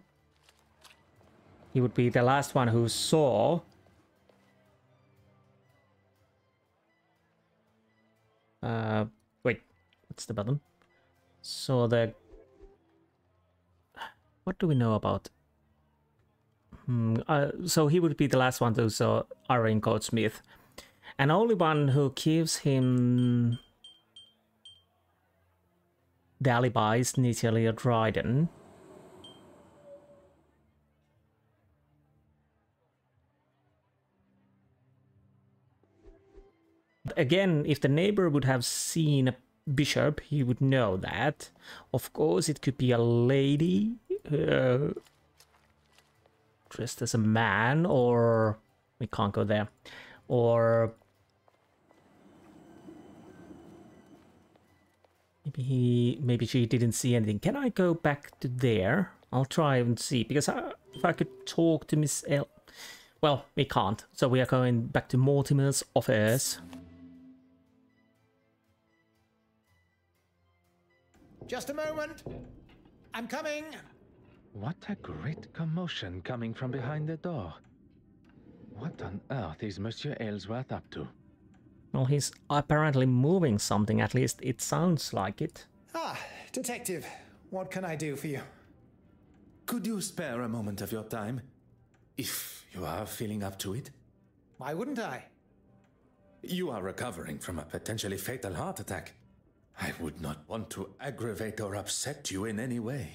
He would be the last one who saw wait, what's the button? So what do we know about? So he would be the last one to saw Irene Coatsmith, and only one who gives him the alibi is Natalia Dryden. Again, if the neighbor would have seen a bishop, he would know that. Of course, it could be a lady dressed as a man, or we can't go there, or maybe she didn't see anything. Can I go back to there? I'll try and see, because if I could talk to Miss L. Well, we can't, so we are going back to Mortimer's office. Just a moment. I'm coming. What a great commotion coming from behind the door. What on earth is Monsieur Aylesworth up to? Well, he's apparently moving something, at least it sounds like it. Ah, Detective, what can I do for you? Could you spare a moment of your time? If you are feeling up to it? Why wouldn't I? You are recovering from a potentially fatal heart attack. I would not want to aggravate or upset you in any way.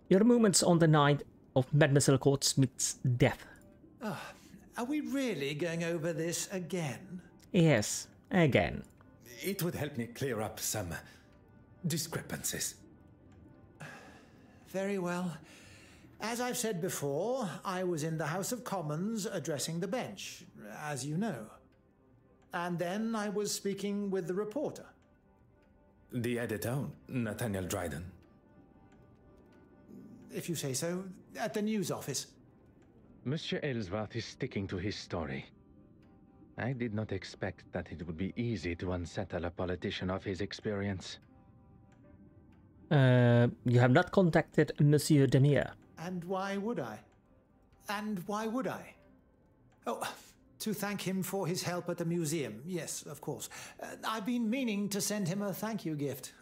Your movements on the night of Mademoiselle Courtsmith's death. Are we really going over this again? Yes, again. It would help me clear up some discrepancies. Very well. As I've said before, I was in the House of Commons addressing the bench, as you know. And then I was speaking with the reporter. The editor, Nathaniel Dryden. If you say so, at the news office. Monsieur Aylesworth is sticking to his story. I did not expect that it would be easy to unsettle a politician of his experience. You have not contacted Monsieur Demire. And why would I? Oh, to thank him for his help at the museum. Yes, of course. I've been meaning to send him a thank you gift.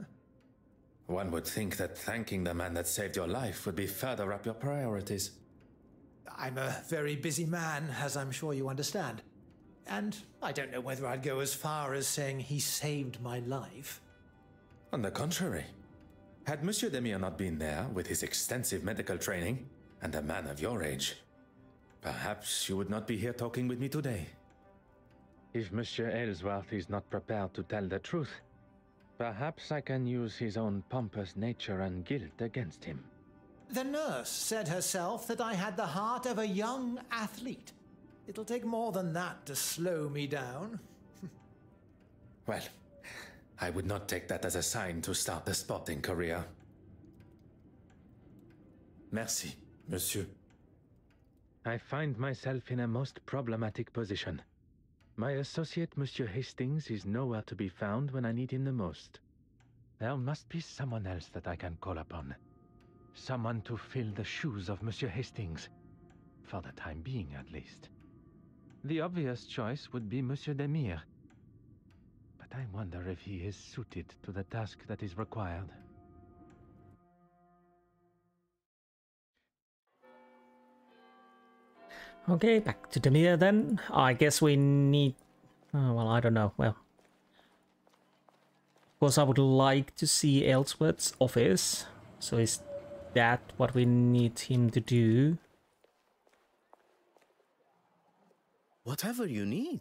One would think that thanking the man that saved your life would be further up your priorities. I'm a very busy man, as I'm sure you understand. And I don't know whether I'd go as far as saying he saved my life. On the contrary. Had Monsieur Demire not been there with his extensive medical training, and a man of your age, perhaps you would not be here talking with me today. If Monsieur Aylesworth is not prepared to tell the truth, perhaps I can use his own pompous nature and guilt against him. The nurse said herself that I had the heart of a young athlete. It'll take more than that to slow me down. Well, I would not take that as a sign to start a sporting career. Merci, monsieur. I find myself in a most problematic position. My associate, Monsieur Hastings, is nowhere to be found when I need him the most. There must be someone else that I can call upon. Someone to fill the shoes of Monsieur Hastings. For the time being, at least. The obvious choice would be Monsieur Demire. But I wonder if he is suited to the task that is required. Okay, back to Demire then. I guess we need... Oh, well, I don't know. Well, of course I would like to see Aylesworth's office. So is that what we need him to do? Whatever you need.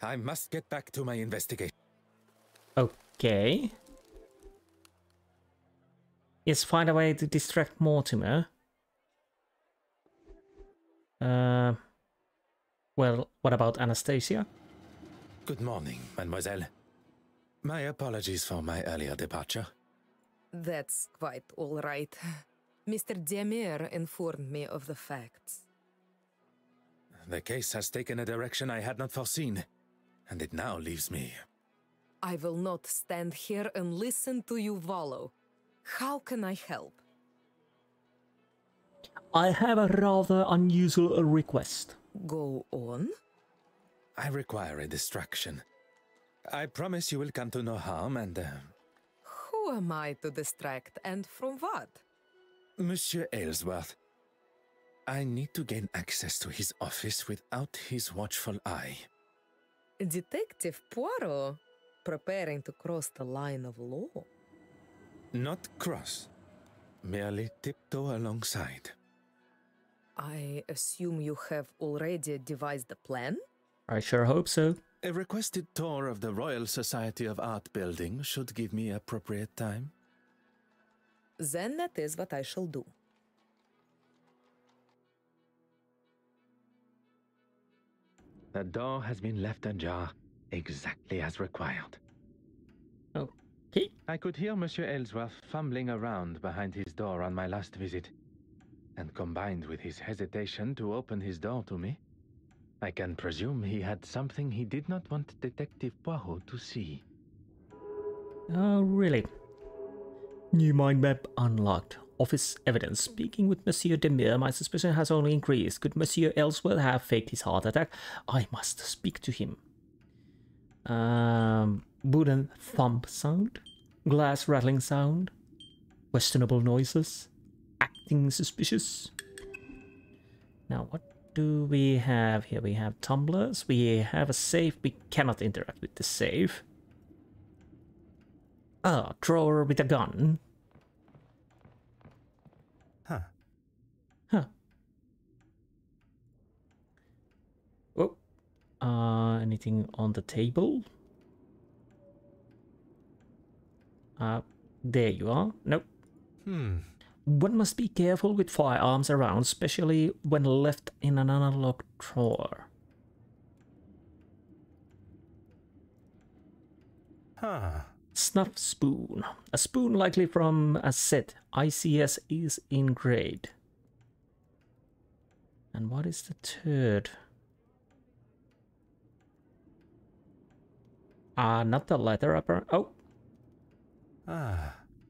I must get back to my investigation. Okay. Yes, find a way to distract Mortimer. Well, what about Anastasia? Good morning, mademoiselle. My apologies for my earlier departure. That's quite all right. Mr. Demir informed me of the facts. The case has taken a direction I had not foreseen, and it now leaves me. I will not stand here and listen to you wallow. How can I help? I have a rather unusual request. Go on. I require a distraction. I promise you will come to no harm, and Who am I to distract, and from what? Monsieur Aylesworth, I need to gain access to his office without his watchful eye. Detective Poirot, preparing to cross the line of law. Not cross, merely tiptoe alongside. I assume you have already devised a plan? I sure hope so. A requested tour of the Royal Society of Art building should give me appropriate time. Then that is what I shall do. The door has been left ajar, exactly as required. Okay. I could hear Monsieur Aylesworth fumbling around behind his door on my last visit, and combined with his hesitation to open his door to me, I can presume he had something he did not want Detective Poirot to see. Oh, really? New mind map unlocked. Office evidence. Speaking with Monsieur Demir, my suspicion has only increased. Could Monsieur Ellsworth have faked his heart attack? I must speak to him. Wooden thump sound. Glass rattling sound. Questionable noises. Acting suspicious. Now, what do we have here? We have tumblers. We have a safe. We cannot interact with the safe. Ah, drawer with a gun. Huh. Oh. Anything on the table? There you are. Nope. One must be careful with firearms around, especially when left in an unlocked drawer. Snuff spoon. A spoon likely from a set. ICS is engraved. And what is the third? Not the letter upper. Oh.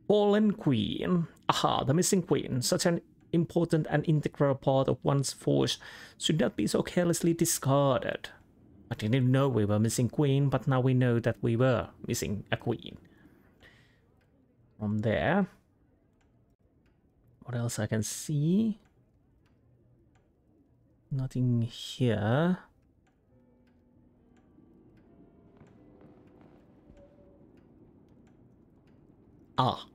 Fallen Queen. Aha, the missing queen. Such an important and integral part of one's force should not be so carelessly discarded. I didn't know we were missing queen, but now we know that we were missing a queen. From there. What else I can see? Nothing here. Ah.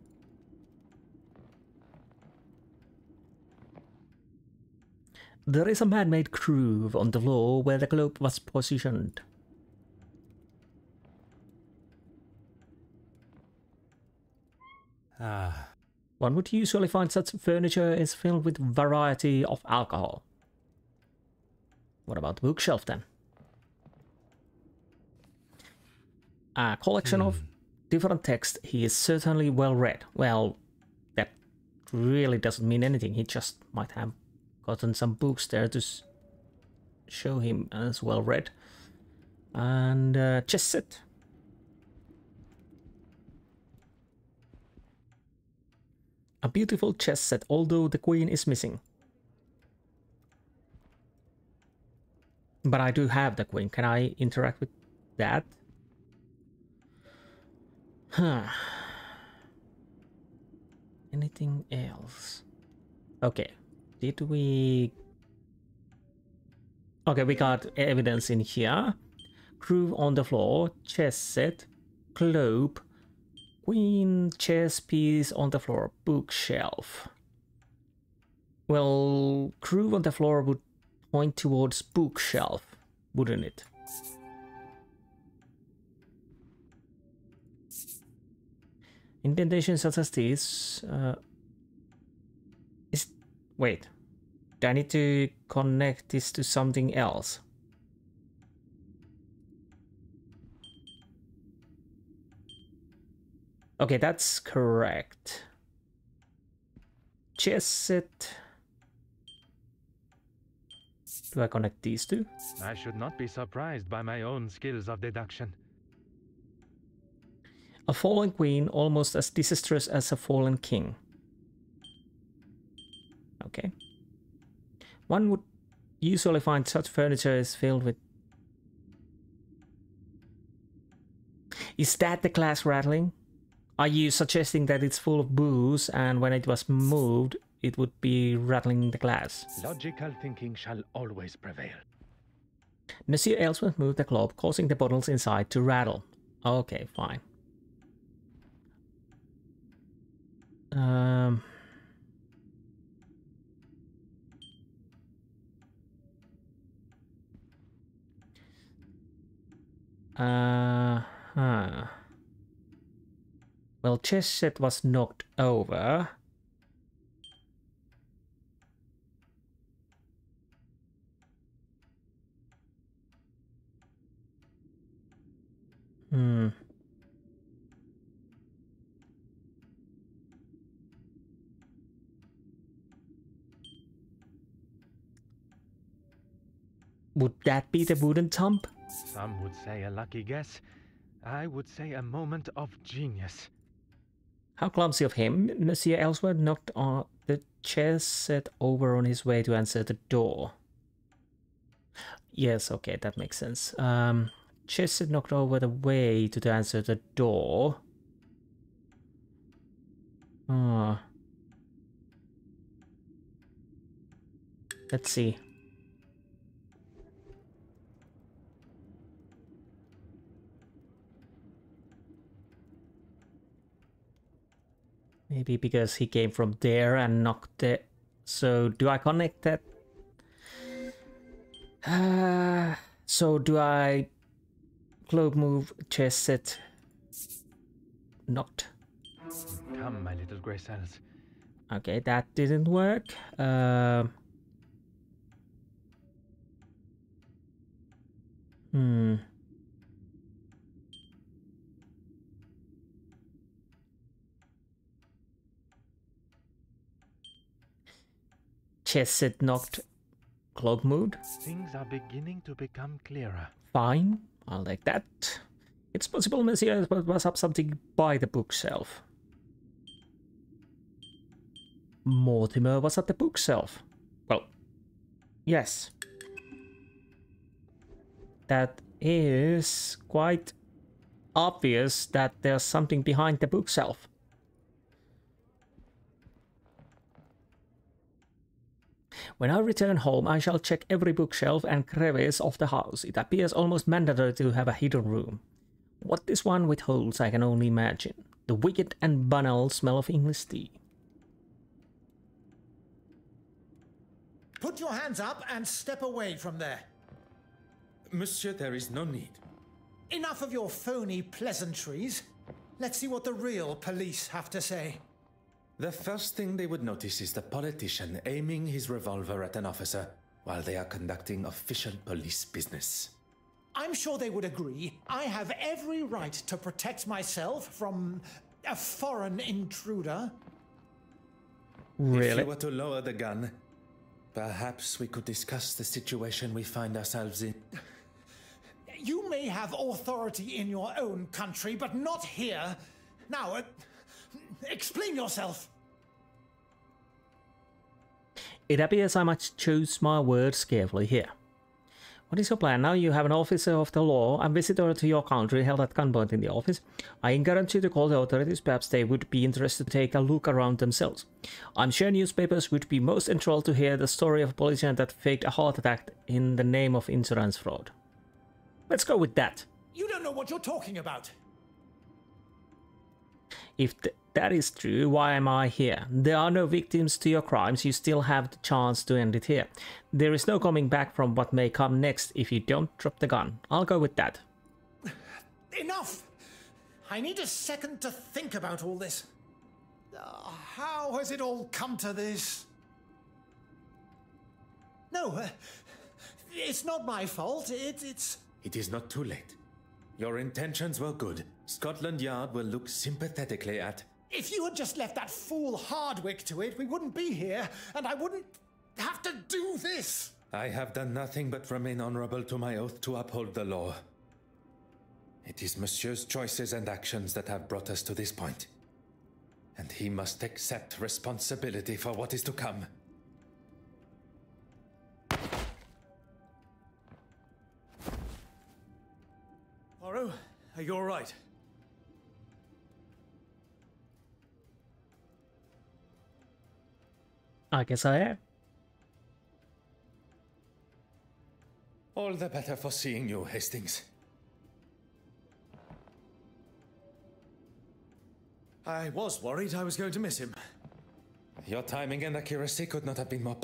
There is a man-made groove on the floor where the globe was positioned. One would usually find such furniture is filled with variety of alcohol. What about the bookshelf then? A collection of different texts. He is certainly well read. Well, that really doesn't mean anything. He just might have gotten some books there to show him as well read. And chess set. A beautiful chess set, although the queen is missing. But I do have the queen. Can I interact with that? Anything else? Okay. Did we... Okay, we got evidence in here. Groove on the floor, chess set, globe, queen, chess piece on the floor, bookshelf. Well, groove on the floor would point towards bookshelf, wouldn't it? Indentations such as this wait, do I need to connect this to something else? Okay, that's correct. Chess set. Do I connect these two? I should not be surprised by my own skills of deduction. A fallen queen, almost as disastrous as a fallen king. Okay. One would usually find such furniture is filled with... Is that the glass rattling? Are you suggesting that it's full of booze and when it was moved, it would be rattling the glass? Logical thinking shall always prevail. Monsieur Ellsworth moved the globe, causing the bottles inside to rattle. Okay, fine. Well, chess set was knocked over. Would that be the wooden thump? Some would say a lucky guess. I would say a moment of genius. How clumsy of him. Monsieur Ellsworth knocked the chess set over on his way to answer the door. Yes, okay, that makes sense. Chess set knocked over the way to answer the door. Let's see. Maybe because he came from there and knocked it. So do I connect that? So do I globe move chess set? Knocked. Come, my little grey cells. Okay, that didn't work. Chess set knocked. Globe moved. Things are beginning to become clearer. Fine, I'll take that. It's possible Monsieur was up something by the bookshelf. Mortimer was at the bookshelf. Well, yes. That is quite obvious that there's something behind the bookshelf. When I return home, I shall check every bookshelf and crevice of the house. It appears almost mandatory to have a hidden room. What this one withholds, I can only imagine. The wicked and banal smell of English tea. Put your hands up and step away from there. Monsieur, there is no need. Enough of your phony pleasantries. Let's see what the real police have to say. The first thing they would notice is the politician aiming his revolver at an officer while they are conducting official police business. I'm sure they would agree. I have every right to protect myself from a foreign intruder. Really? If you were to lower the gun, perhaps we could discuss the situation we find ourselves in. You may have authority in your own country, but not here. Now, explain yourself. It appears I must choose my words carefully here. What is your plan? Now you have an officer of the law and visitor to your country held at gunpoint in the office. I encourage you to call the authorities. Perhaps they would be interested to take a look around themselves. I'm sure newspapers would be most enthralled to hear the story of a politician that faked a heart attack in the name of insurance fraud. Let's go with that. You don't know what you're talking about. If that is true, why am I here? There are no victims to your crimes. You still have the chance to end it here. There is no coming back from what may come next if you don't drop the gun. I'll go with that. Enough! I need a second to think about all this. How has it all come to this? No, it's not my fault. It's... It is not too late. Your intentions were good, Scotland Yard will look sympathetically at. If you had just left that fool Hardwick to it, we wouldn't be here, and I wouldn't have to do this. I have done nothing but remain honorable to my oath to uphold the law. It is Monsieur's choices and actions that have brought us to this point. And he must accept responsibility for what is to come. Poirot, are you all right? I guess I am. All the better for seeing you, Hastings. I was worried I was going to miss him. Your timing and accuracy could not have been more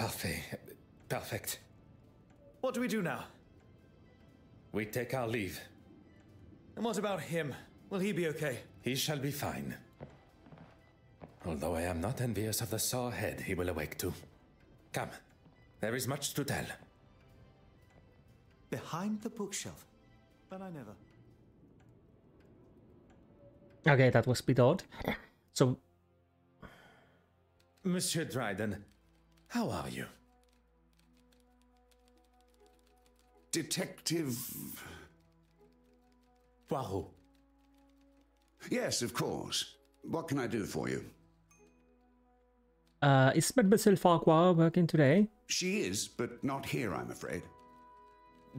perfect. What do we do now? We take our leave. And what about him? Will he be okay? He shall be fine. Although I am not envious of the sore head he will awake to. Come, there is much to tell. Behind the bookshelf. But I never. Okay, that was a bit odd. So, Monsieur Dryden, how are you? Detective... Poirot. Yes, of course. What can I do for you? is Mademoiselle Farquhar working today? She is, but not here, I'm afraid.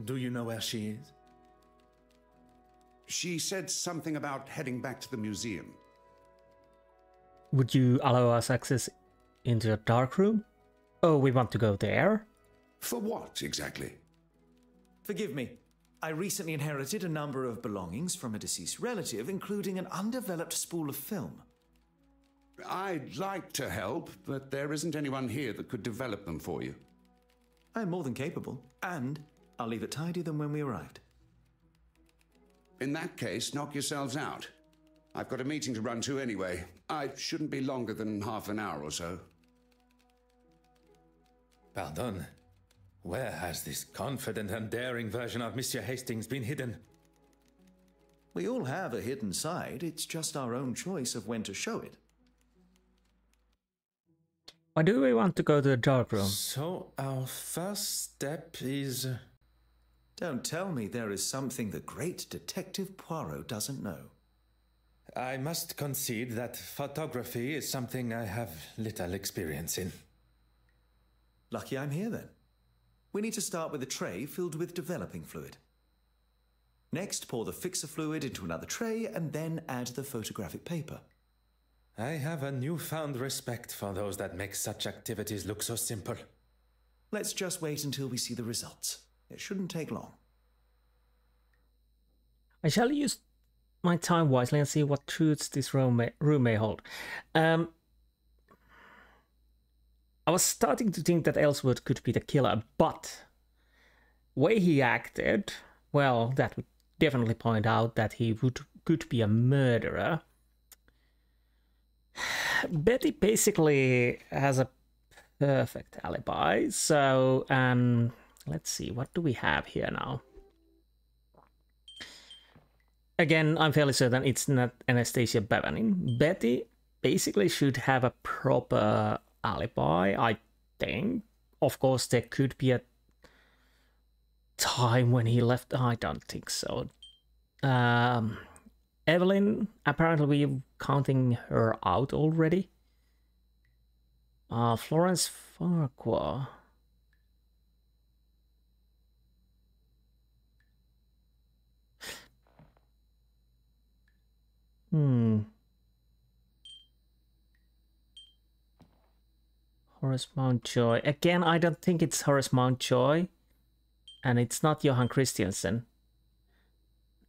Do you know where she is? She said something about heading back to the museum. Would you allow us access into a dark room? Oh, we want to go there? For what, exactly? Forgive me. I recently inherited a number of belongings from a deceased relative, including an undeveloped spool of film. I'd like to help, but there isn't anyone here that could develop them for you. I'm more than capable, and I'll leave it tidier than when we arrived. In that case, knock yourselves out. I've got a meeting to run to anyway. I shouldn't be longer than half an hour or so. Pardon. Where has this confident and daring version of Monsieur Hastings been hidden? We all have a hidden side. It's just our own choice of when to show it. Why do we want to go to the dark room? So, our first step is... Don't tell me there is something the great Detective Poirot doesn't know. I must concede that photography is something I have little experience in. Lucky I'm here then. We need to start with a tray filled with developing fluid. Next, pour the fixer fluid into another tray and then add the photographic paper. I have a newfound respect for those that make such activities look so simple. Let's just wait until we see the results. It shouldn't take long. I shall use my time wisely and see what truths this room may hold. I was starting to think that Ellsworth could be the killer, but way he acted, well, that would definitely point out that he could be a murderer. Betty basically has a perfect alibi, so let's see, what do we have here now? Again, I'm fairly certain it's not Anastasia Bevanin. Betty basically should have a proper alibi, I think. Of course, there could be a time when he left. I don't think so. Evelyn, apparently we're counting her out already. Florence Farquhar. Horace Mountjoy. Again, I don't think it's Horace Mountjoy. And it's not Johan Christiansen.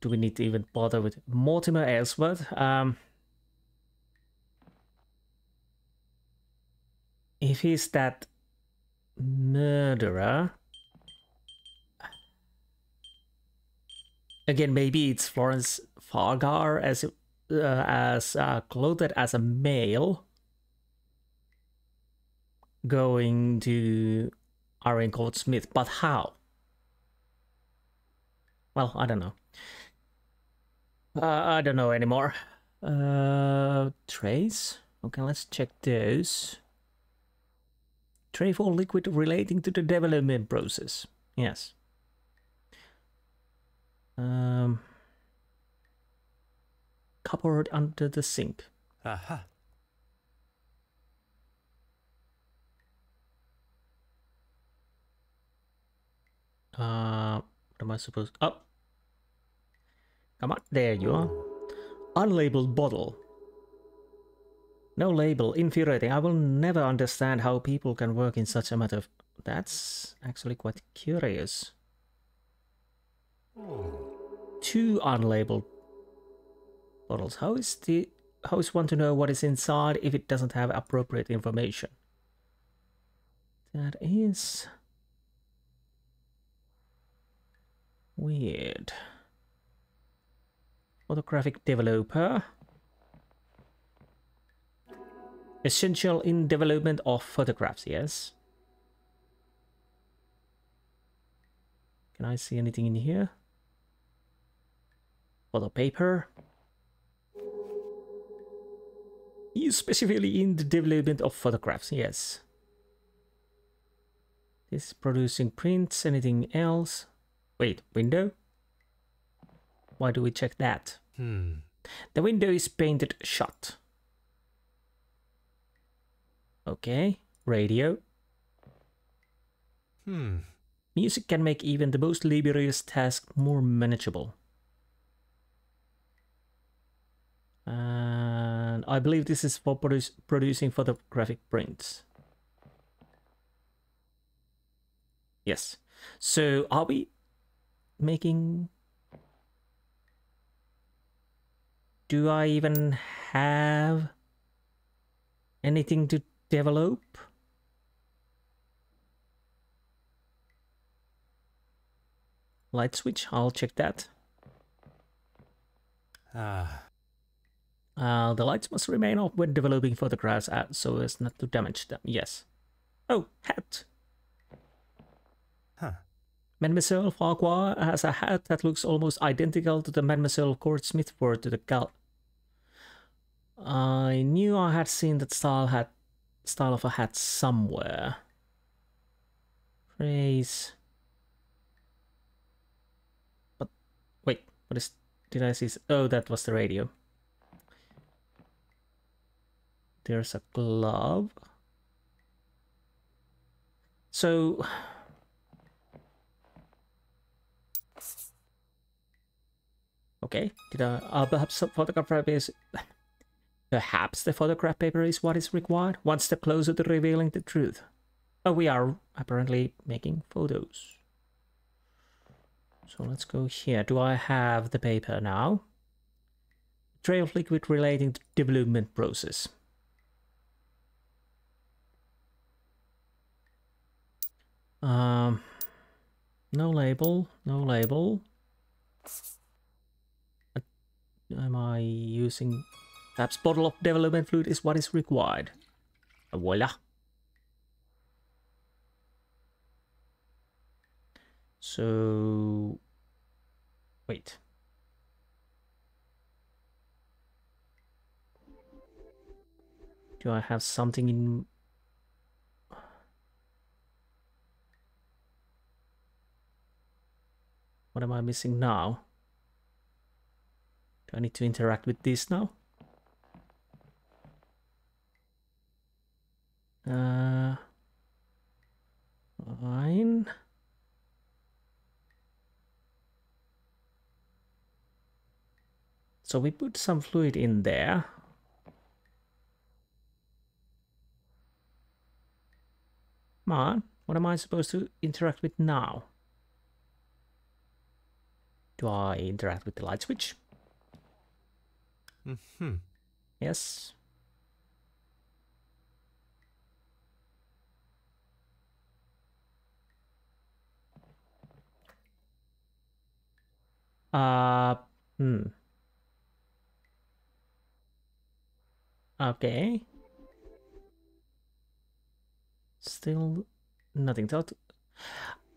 Do we need to even bother with Mortimer Ellsworth? If he's that murderer... Again, maybe it's Florence Farquhar as clothed as a male going to Irene Court Smith, but how? Well, I don't know. I don't know anymore. Trace? Okay, let's check those. Tray for liquid relating to the development process. Yes. Cupboard under the sink. Aha. What am I supposed... Oh! Come on, there you are. Unlabeled bottle. No label, infuriating. I will never understand how people can work in such a matter. That's actually quite curious. 2 unlabeled bottles. How is one to know what is inside if it doesn't have appropriate information? That is weird. Photographic developer. Essential in development of photographs, yes. Can I see anything in here? Photo paper. Used specifically in the development of photographs, yes. This is producing prints, anything else? Wait, window? Why do we check that? The window is painted shut. Okay, radio. Music can make even the most laborious task more manageable. And I believe this is for producing photographic prints. Yes. So are we making... Do I even have anything to develop? Light switch, I'll check that. The lights must remain off when developing photographs so as not to damage them. Yes. Oh, hat. Mademoiselle Farquhar has a hat that looks almost identical to the Mademoiselle Court Smith wore to the gala. I knew I had seen that style of a hat somewhere. Phrase. But wait, what is? Did I see? Oh, that was the radio. There's a glove. So. Okay, perhaps the photograph paper is... Perhaps the photograph paper is what is required, one step closer to revealing the truth. Oh, we are apparently making photos. So let's go here. Do I have the paper now? Tray of liquid relating to development process. No label, no label. Am I using... Perhaps bottle of development fluid is what is required. Voila. So... Wait. Do I have something in... What am I missing now? Do I need to interact with this now? Fine. So we put some fluid in there. Come on, what am I supposed to interact with now? Do I interact with the light switch? Yes. Okay. Still nothing.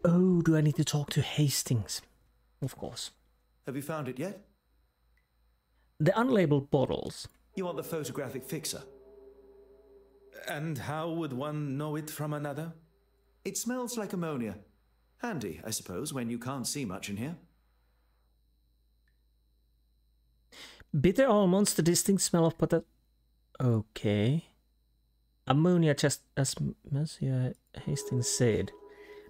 Oh, do I need to talk to Hastings? Of course. Have you found it yet? The unlabeled bottles. You want the photographic fixer? And how would one know it from another? It smells like ammonia. Handy, I suppose, when you can't see much in here. Bitter almonds, the distinct smell of potato. Okay. Ammonia, just as Monsieur Hastings said.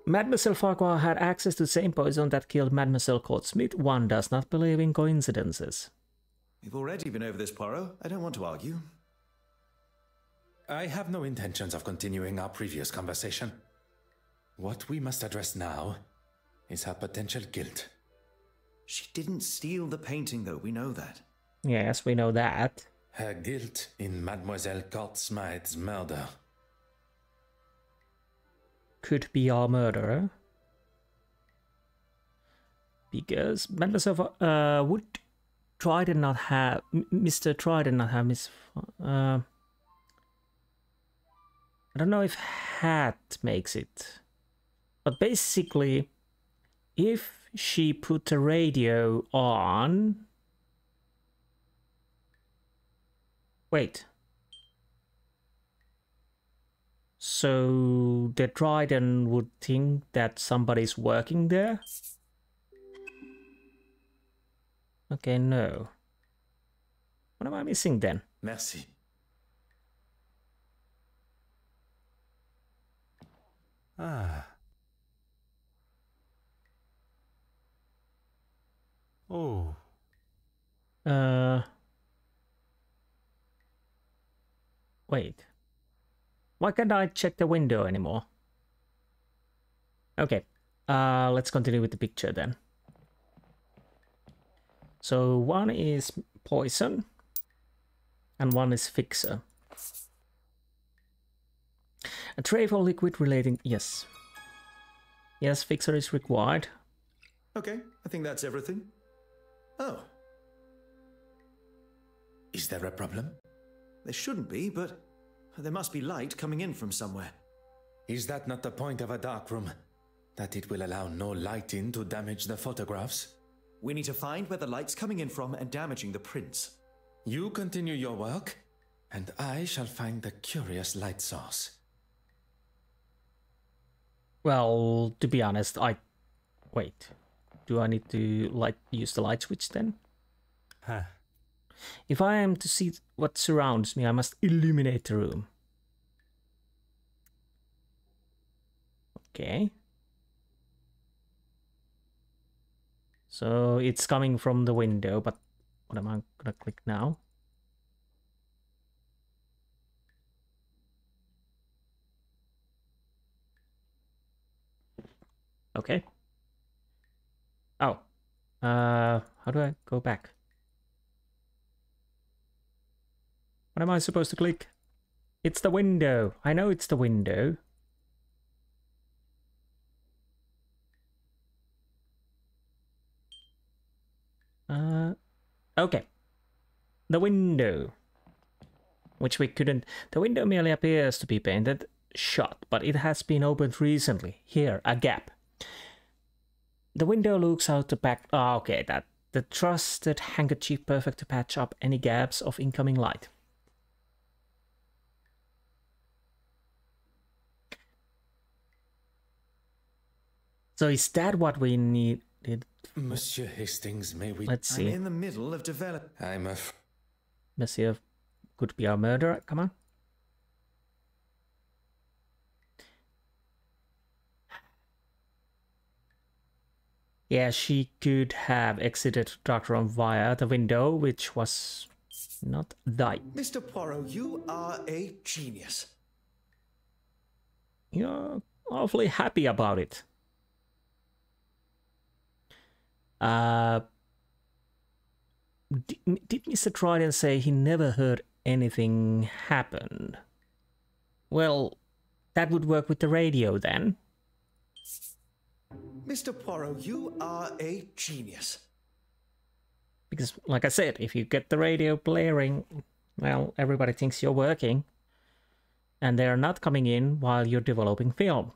Mademoiselle Farquhar had access to the same poison that killed Mademoiselle Court-Smith. One does not believe in coincidences. We've already been over this, Poirot. I don't want to argue. I have no intentions of continuing our previous conversation. What we must address now is her potential guilt. She didn't steal the painting, though. We know that. Yes, we know that. Her guilt in Mademoiselle Court-Smythe's murder. Could be our murderer. Because Mademoiselle would Trident not have Mr. Trident not have Miss. I don't know if hat makes it, but basically, if she put the radio on. Wait. So the Trident would think that somebody's working there? Okay, no. What am I missing then? Merci. Ah. Oh. Wait. Why can't I check the window anymore? Okay. Let's continue with the picture then. So one is poison and one is fixer. A tray for liquid relating, yes. Yes, fixer is required. Okay, I think that's everything. Oh. Is there a problem? There shouldn't be, but there must be light coming in from somewhere. Is that not the point of a dark room? That it will allow no light in to damage the photographs? We need to find where the light's coming in from and damaging the prints. You continue your work, and I shall find the curious light source. Well, to be honest, wait. Do I need to use the light switch then? Huh. If I am to see what surrounds me, I must illuminate the room. Okay. So it's coming from the window, but what am I gonna click now? Okay. Oh. How do I go back? What am I supposed to click? It's the window. I know it's the window. Okay. The window. Which we couldn't... The window merely appears to be painted shut, but it has been opened recently. Here, a gap. The window looks out the back... Ah, okay, that... The trusted handkerchief perfect to patch up any gaps of incoming light. So is that what we needed? Monsieur Hastings, may we... Let's see. I'm in the middle of developing... Monsieur could be our murderer. Come on. Yeah, she could have exited the dark room via the window, which was not light. Mr. Poirot, you are a genius. You're awfully happy about it. Did Mr. Trident say he never heard anything happen? Well, that would work with the radio then. Mr. Poirot, you are a genius. Because, like I said, if you get the radio blaring, well, everybody thinks you're working. And they're not coming in while you're developing film.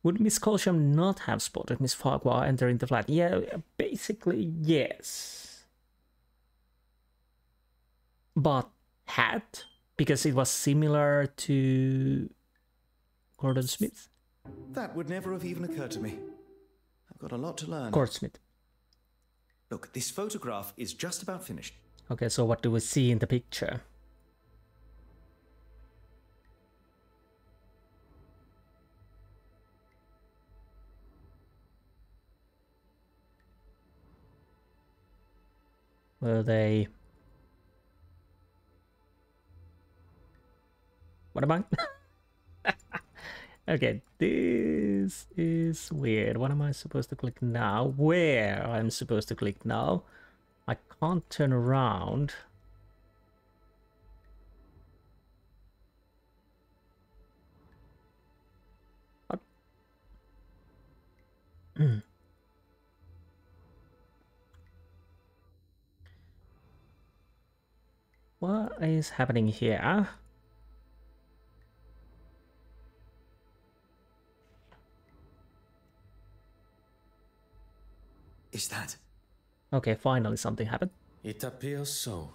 Would Miss Colsham not have spotted Miss Farquhar entering the flat? Yeah, basically, yes. but hat, because it was similar to Gordon Smith. That would never have even occurred to me. I've got a lot to learn. Gordon Smith. Look, this photograph is just about finished. Okay, so what do we see in the picture? Were they... What am I? Okay, this is weird. What am I supposed to click now? Where I'm supposed to click now? I can't turn around. What? What is happening here? Is that? Okay, finally something happened. It appears so.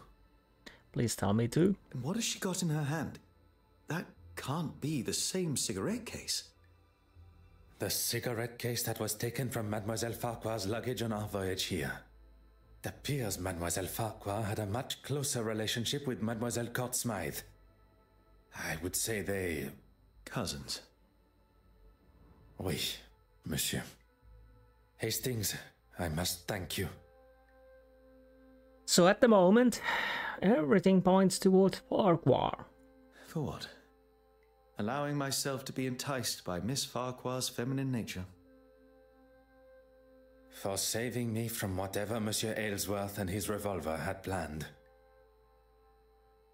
Please tell me to. And what has she got in her hand? That can't be the same cigarette case. The cigarette case that was taken from Mademoiselle Farquhar's luggage on our voyage here. It appears Mademoiselle Farquhar had a much closer relationship with Mademoiselle Court Smythe. I would say they... Cousins. Oui, monsieur. Hastings, I must thank you. So at the moment, everything points toward Farquhar. For what? Allowing myself to be enticed by Miss Farquhar's feminine nature. For saving me from whatever Monsieur Aylesworth and his revolver had planned.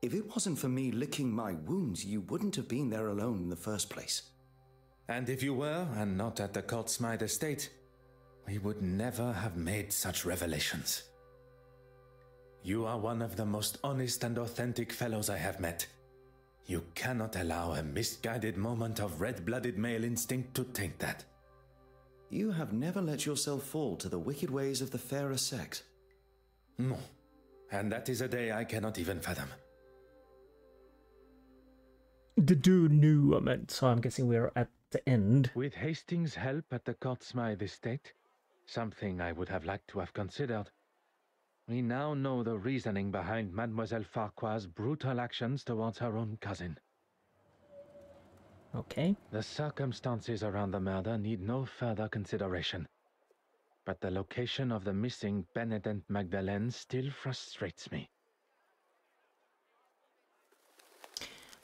If it wasn't for me licking my wounds, you wouldn't have been there alone in the first place. And if you were, and not at the Court Smythe estate, we would never have made such revelations. You are one of the most honest and authentic fellows I have met. You cannot allow a misguided moment of red-blooded male instinct to taint that. You have never let yourself fall to the wicked ways of the fairer sex. No, and that is a day I cannot even fathom. The denouement, so I'm guessing we're at the end. With Hastings' help at the Court Smythe estate, something I would have liked to have considered, we now know the reasoning behind Mademoiselle Farquhar's brutal actions towards her own cousin. Okay. The circumstances around the murder need no further consideration. But the location of the missing Penitent Magdalene still frustrates me.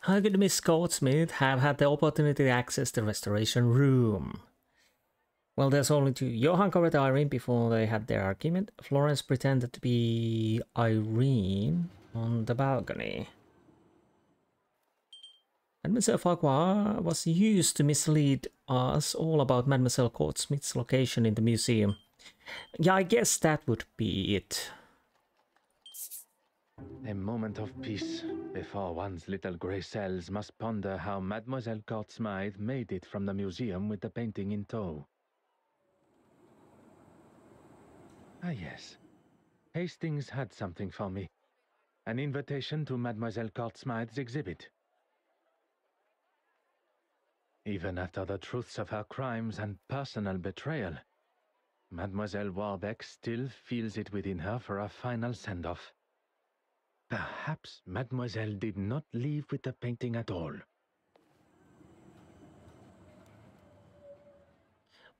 How could Miss Court-Smith have had the opportunity to access the restoration room? Well, there's only two. Johann covered Irene before they had their argument. Florence pretended to be Irene on the balcony. Mademoiselle Farquhar was used to mislead us all about Mademoiselle Court-Smith's location in the museum. Yeah, I guess that would be it. A moment of peace before one's little grey cells must ponder how Mademoiselle Court Smythe made it from the museum with the painting in tow. Ah yes, Hastings had something for me. An invitation to Mademoiselle Court Smythe's exhibit. Even after the truths of her crimes and personal betrayal, Mademoiselle Warbeck still feels it within her for a final send-off. Perhaps Mademoiselle did not leave with the painting at all.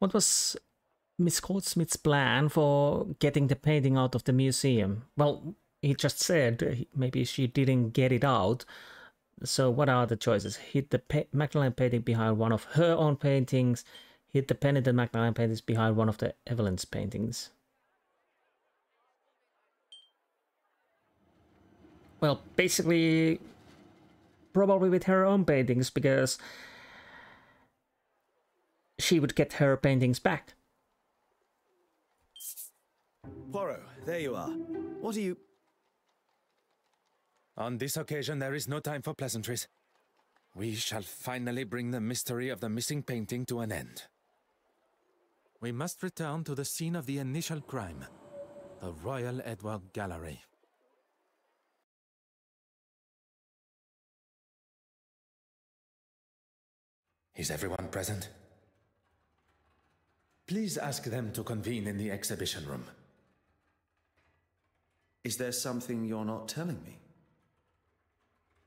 What was Miss Court-Smith's plan for getting the painting out of the museum? Well, he just said maybe she didn't get it out. So what are the choices? Hid the Magdalene painting behind one of her own paintings, hid the Penitent Magdalene paintings behind one of the Evelyn's paintings. Well, basically, probably with her own paintings, because she would get her paintings back. Poirot, there you are. What are you... On this occasion, there is no time for pleasantries. We shall finally bring the mystery of the missing painting to an end. We must return to the scene of the initial crime, the Royal Edward Gallery. Is everyone present? Please ask them to convene in the exhibition room. Is there something you're not telling me?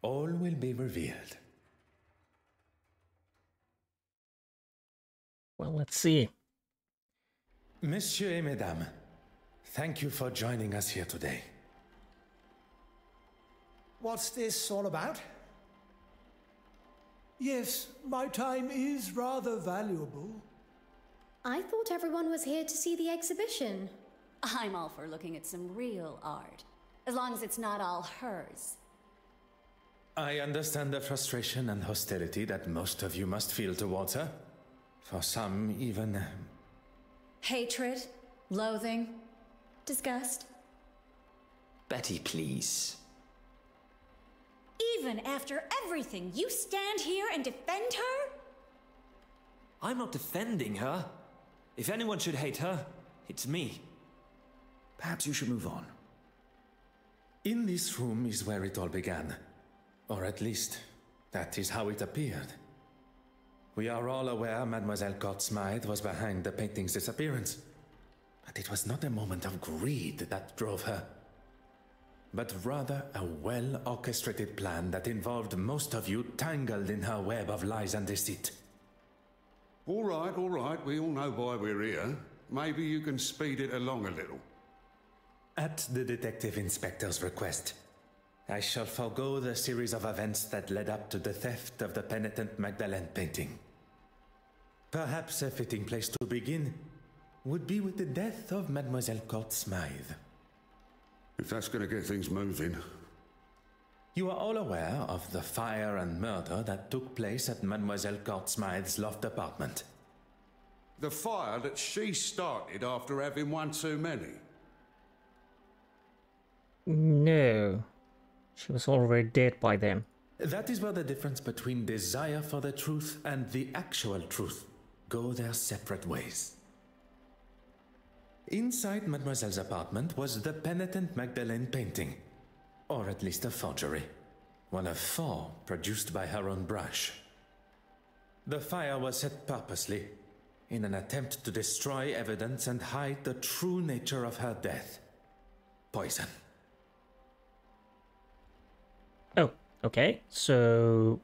All will be revealed. Well, let's see. Messieurs et mesdames, thank you for joining us here today. What's this all about? Yes, my time is rather valuable. I thought everyone was here to see the exhibition. I'm all for looking at some real art, as long as it's not all hers. I understand the frustration and hostility that most of you must feel towards her. For some, even... Hatred, loathing, disgust. Betty, please. Even after everything, you stand here and defend her? I'm not defending her. If anyone should hate her, it's me. Perhaps you should move on. In this room is where it all began. Or at least, that is how it appeared. We are all aware Mademoiselle Court Smythe was behind the painting's disappearance. But it was not a moment of greed that drove her, but rather a well-orchestrated plan that involved most of you tangled in her web of lies and deceit. All right. We all know why we're here. Maybe you can speed it along a little. At the Detective Inspector's request, I shall forego the series of events that led up to the theft of the Penitent Magdalene painting. Perhaps a fitting place to begin would be with the death of Mademoiselle Court Smythe. If that's going to get things moving. You are all aware of the fire and murder that took place at Mademoiselle Court Smythe's loft apartment. The fire that she started after having one too many. No. She was already dead by then. That is where the difference between desire for the truth and the actual truth go their separate ways. Inside Mademoiselle's apartment was the Penitent Magdalene painting, or at least a forgery. One of 4 produced by her own brush. The fire was set purposely, in an attempt to destroy evidence and hide the true nature of her death. Poison. Oh, okay, so...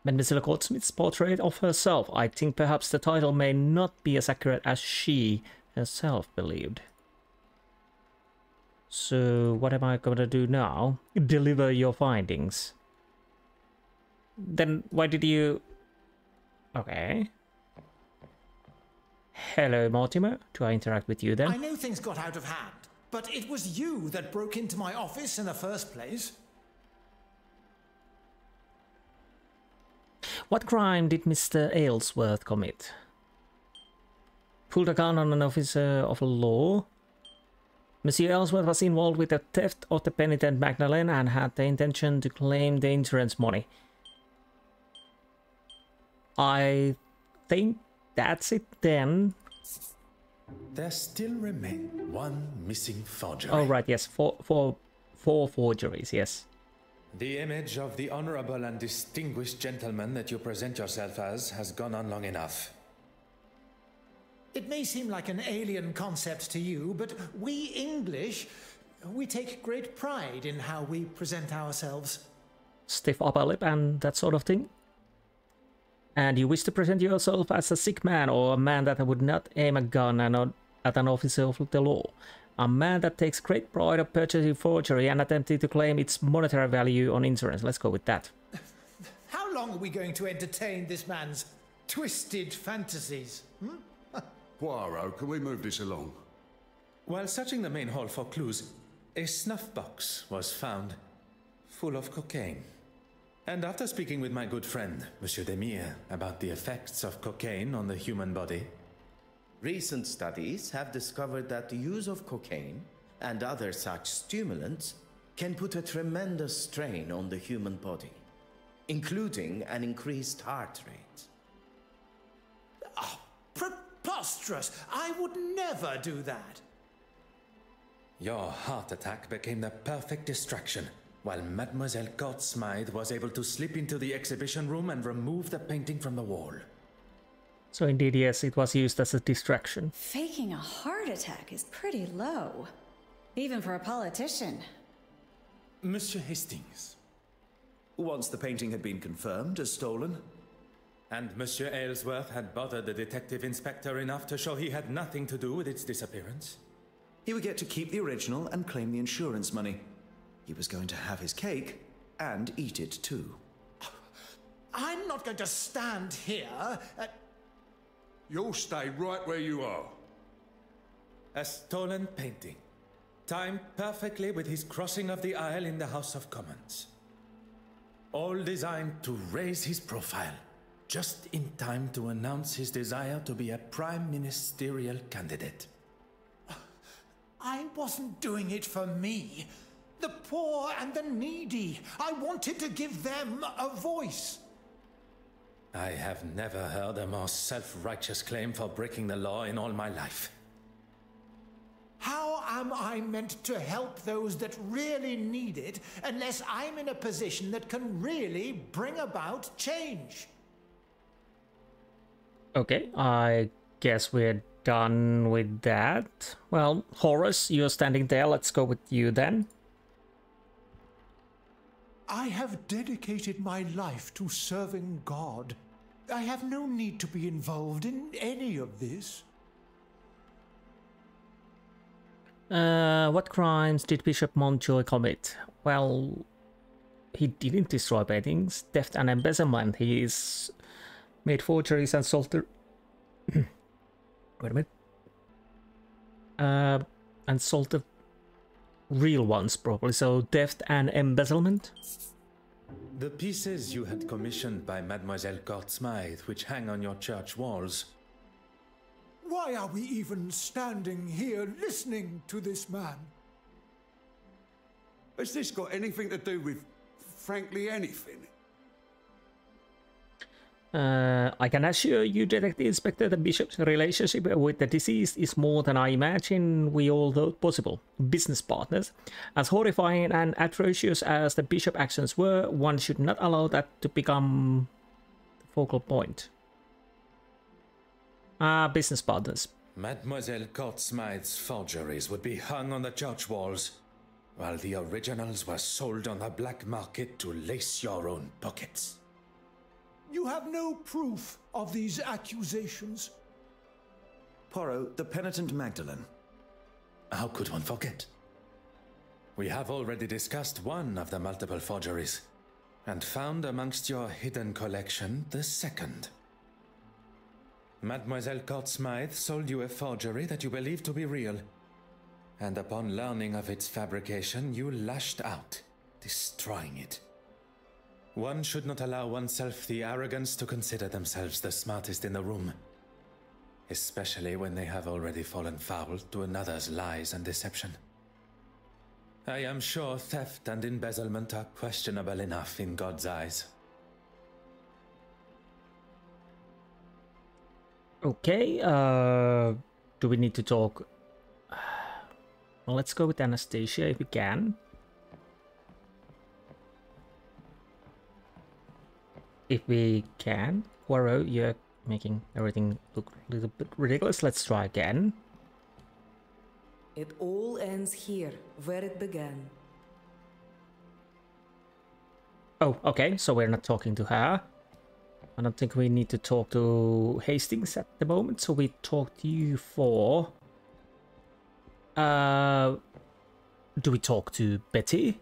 Mademoiselle Goldsmith's portrait of herself. I think perhaps the title may not be as accurate as she herself believed. So, what am I going to do now? Deliver your findings. Then, why did you... Okay. Hello, Mortimer. Do I interact with you then? I know things got out of hand, but it was you that broke into my office in the first place. What crime did Mr. Aylesworth commit? Pulled a gun on an officer of law? Monsieur Aylesworth was involved with the theft of the Penitent Magdalene and had the intention to claim the insurance money. I think that's it then. There still remain one missing forgery. Oh right, yes, four forgeries, yes. The image of the honorable and distinguished gentleman that you present yourself as has gone on long enough. It may seem like an alien concept to you, but we English, we take great pride in how we present ourselves. Stiff upper lip and that sort of thing. And you wish to present yourself as a sick man or a man that would not aim a gun at an officer of the law. A man that takes great pride of purchasing forgery and attempting to claim its monetary value on insurance. Let's go with that. How long are we going to entertain this man's twisted fantasies? Poirot, can we move this along? While searching the main hall for clues, a snuff box was found, full of cocaine. And after speaking with my good friend, Monsieur Demire, about the effects of cocaine on the human body, recent studies have discovered that the use of cocaine and other such stimulants can put a tremendous strain on the human body, including an increased heart rate. Oh, preposterous! I would never do that. your heart attack became the perfect distraction while Mademoiselle Smythe was able to slip into the exhibition room and remove the painting from the wall. So indeed, yes, it was used as a distraction. Faking a heart attack is pretty low, even for a politician. Monsieur Hastings. Once the painting had been confirmed as stolen. And Monsieur Aylesworth had bothered the detective inspector enough to show he had nothing to do with its disappearance. He would get to keep the original and claim the insurance money. He was going to have his cake and eat it too. I'm not going to stand here. You'll stay right where you are. A stolen painting, timed perfectly with his crossing of the aisle in the House of Commons. All designed to raise his profile, just in time to announce his desire to be a prime ministerial candidate. I wasn't doing it for me. The poor and the needy. I wanted to give them a voice. I have never heard a more self-righteous claim for breaking the law in all my life. How am I meant to help those that really need it unless I'm in a position that can really bring about change? Okay, I guess we're done with that. Well, Horace, you're standing there. Let's go with you then. I have dedicated my life to serving God. I have no need to be involved in any of this. What crimes did Bishop Montjoy commit? Well, he didn't destroy paintings. Theft and embezzlement. He's made forgeries and sold the... Wait a minute. And sold the real ones, probably. So, theft and embezzlement? The pieces you had commissioned by Mademoiselle Smythe, which hang on your church walls. Why are we even standing here listening to this man? Has this got anything to do with, frankly, anything? I can assure you, Detective Inspector, the Bishop's relationship with the deceased is more than I imagine we all thought possible. Business partners. As horrifying and atrocious as the Bishop's actions were, one should not allow that to become the focal point. Business partners. Mademoiselle Smythe's forgeries would be hung on the church walls, while the originals were sold on the black market to lace your own pockets. You have no proof of these accusations. Poirot, the Penitent Magdalene. How could one forget? We have already discussed one of the multiple forgeries, and found amongst your hidden collection the second. Mademoiselle Smythe sold you a forgery that you believed to be real, and upon learning of its fabrication, you lashed out, destroying it. One should not allow oneself the arrogance to consider themselves the smartest in the room, especially when they have already fallen foul to another's lies and deception. I am sure theft and embezzlement are questionable enough in God's eyes. Okay, do we need to talk? Well, let's go with Anastasia if we can. If we can. Poirot, you're making everything look a little bit ridiculous. Let's try again. It all ends here, where it began. Oh, okay, so we're not talking to her. I don't think we need to talk to Hastings at the moment, so we talk to you for... Do we talk to Betty?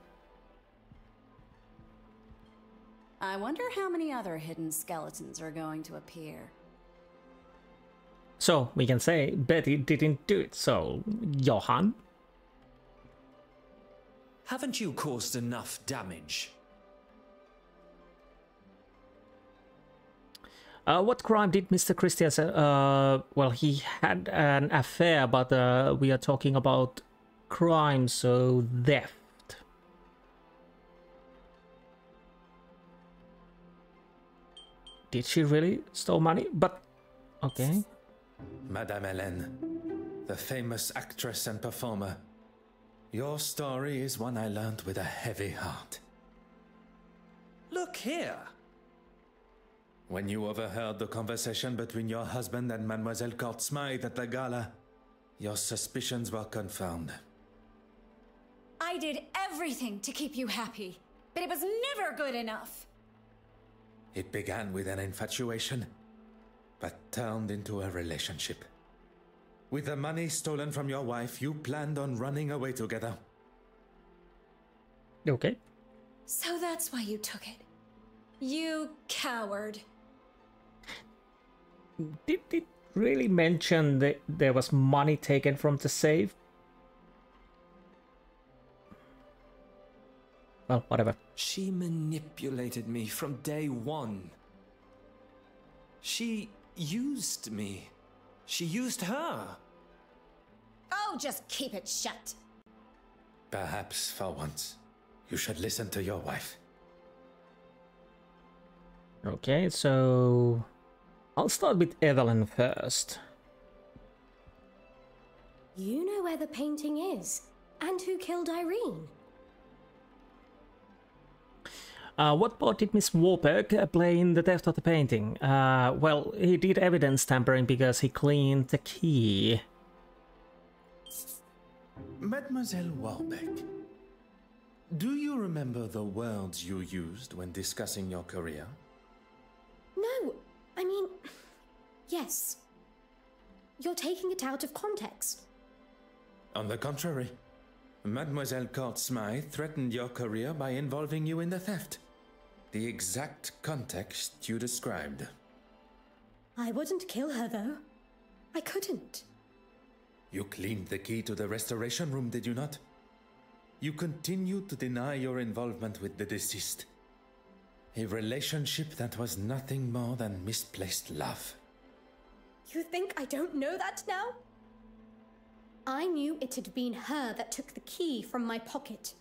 I wonder how many other hidden skeletons are going to appear. So, we can say Betty didn't do it, so Johan? Haven't you caused enough damage? What crime did Mr. Christie well, he had an affair, but we are talking about crime, so theft. Did she really steal money? But, okay. Madame Hélène, the famous actress and performer. Your story is one I learned with a heavy heart. Look here. When you overheard the conversation between your husband and Mademoiselle Court Smythe at the gala, your suspicions were confirmed. I did everything to keep you happy, but it was never good enough. It began with an infatuation, but turned into a relationship. With the money stolen from your wife, you planned on running away together. Okay. So that's why you took it. You coward. Did it really mention that there was money taken from the safe? Well, whatever. She manipulated me from day one. She used me. She used her. Oh, just keep it shut. Perhaps, for once, you should listen to your wife. Okay, so I'll start with Evelyn first. You know where the painting is, and who killed Irene. What part did Miss Warburg play in the theft of the painting? Well, he did evidence tampering because he cleaned the key. Mademoiselle Warbeck, do you remember the words you used when discussing your career? No, I mean, yes. You're taking it out of context. On the contrary, Mademoiselle Court Smythe threatened your career by involving you in the theft. The exact context you described. I wouldn't kill her, though. I couldn't. You cleaned the key to the restoration room, did you not? You continued to deny your involvement with the deceased. A relationship that was nothing more than misplaced love. You think I don't know that now? I knew it had been her that took the key from my pocket.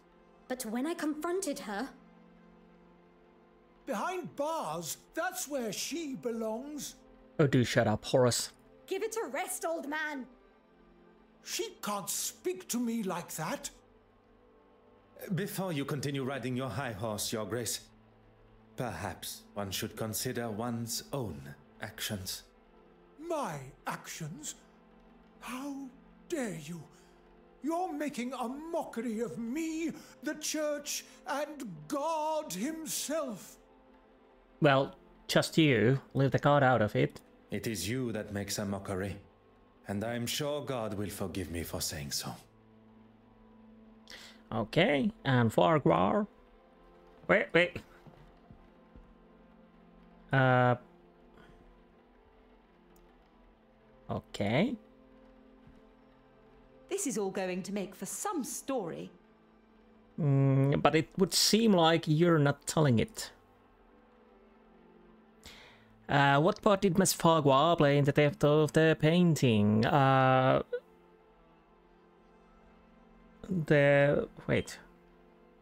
But when I confronted her... Behind bars, that's where she belongs. Oh, do shut up, Horace. Give it a rest, old man. She can't speak to me like that. Before you continue riding your high horse, Your Grace, perhaps one should consider one's own actions. My actions? How dare you? You're making a mockery of me, the Church, and God himself. Well, just you. Leave the God out of it. It is you that makes a mockery, and I'm sure God will forgive me for saying so. Okay, and Farquhar. Wait. Okay. This is all going to make for some story. But it would seem like you're not telling it. What part did Miss Farquhar play in the theft of the painting?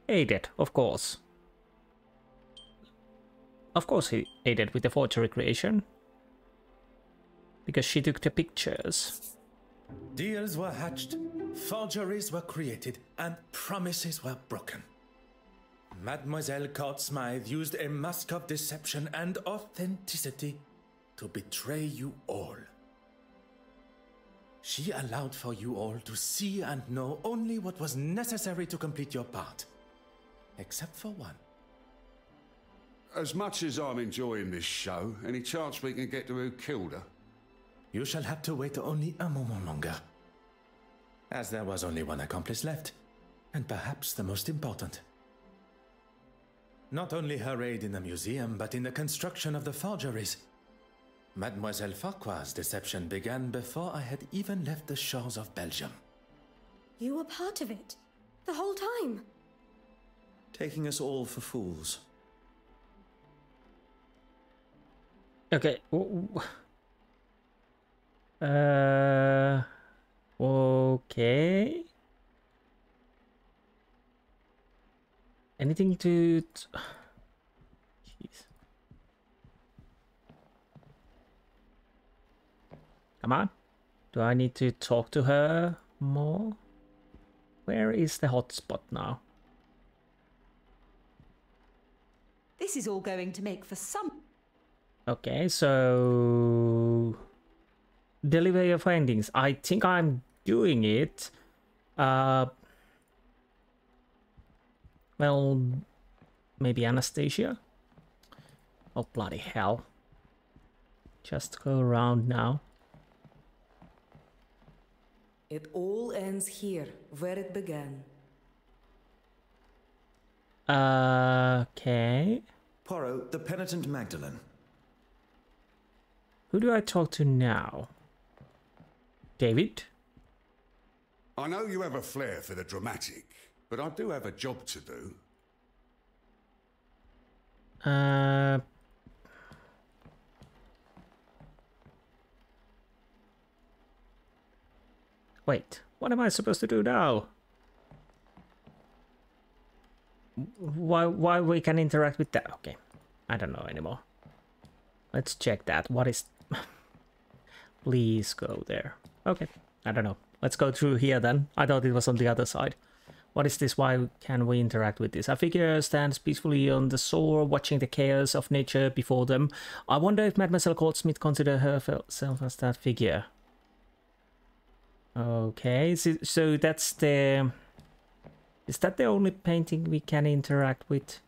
Aided, of course. Of course he aided with the forgery creation. Because she took the pictures. Deals were hatched, forgeries were created, and promises were broken. Mademoiselle Court Smythe used a mask of deception and authenticity to betray you all. She allowed for you all to see and know only what was necessary to complete your part. Except for one. As much as I'm enjoying this show, any chance we can get to who killed her? You shall have to wait only a moment longer. As there was only one accomplice left, and perhaps the most important. Not only her aid in the museum, but in the construction of the forgeries. Mademoiselle Farquhar's deception began before I had even left the shores of Belgium. You were part of it, the whole time. Taking us all for fools. Okay. Okay. Anything to... Jeez. Come on. Do I need to talk to her more? Where is the hotspot now? This is all going to make for some... Okay, so... Deliver your findings. I think I'm doing it. Well... Maybe Anastasia? Oh, bloody hell. Just go around now. It all ends here, where it began. Okay. Poirot, the Penitent Magdalene. Who do I talk to now? David? I know you have a flair for the dramatic, but I do have a job to do. Wait, what am I supposed to do now? Why we can interact with that? Okay, I don't know anymore. Let's check that. What is... Please go there. Okay, I don't know. Let's go through here then. I thought it was on the other side. What is this? Why can we interact with this? A figure stands peacefully on the shore, watching the chaos of nature before them. I wonder if Mademoiselle Goldsmith considered herself as that figure. Okay, so that's the... Is that the only painting we can interact with?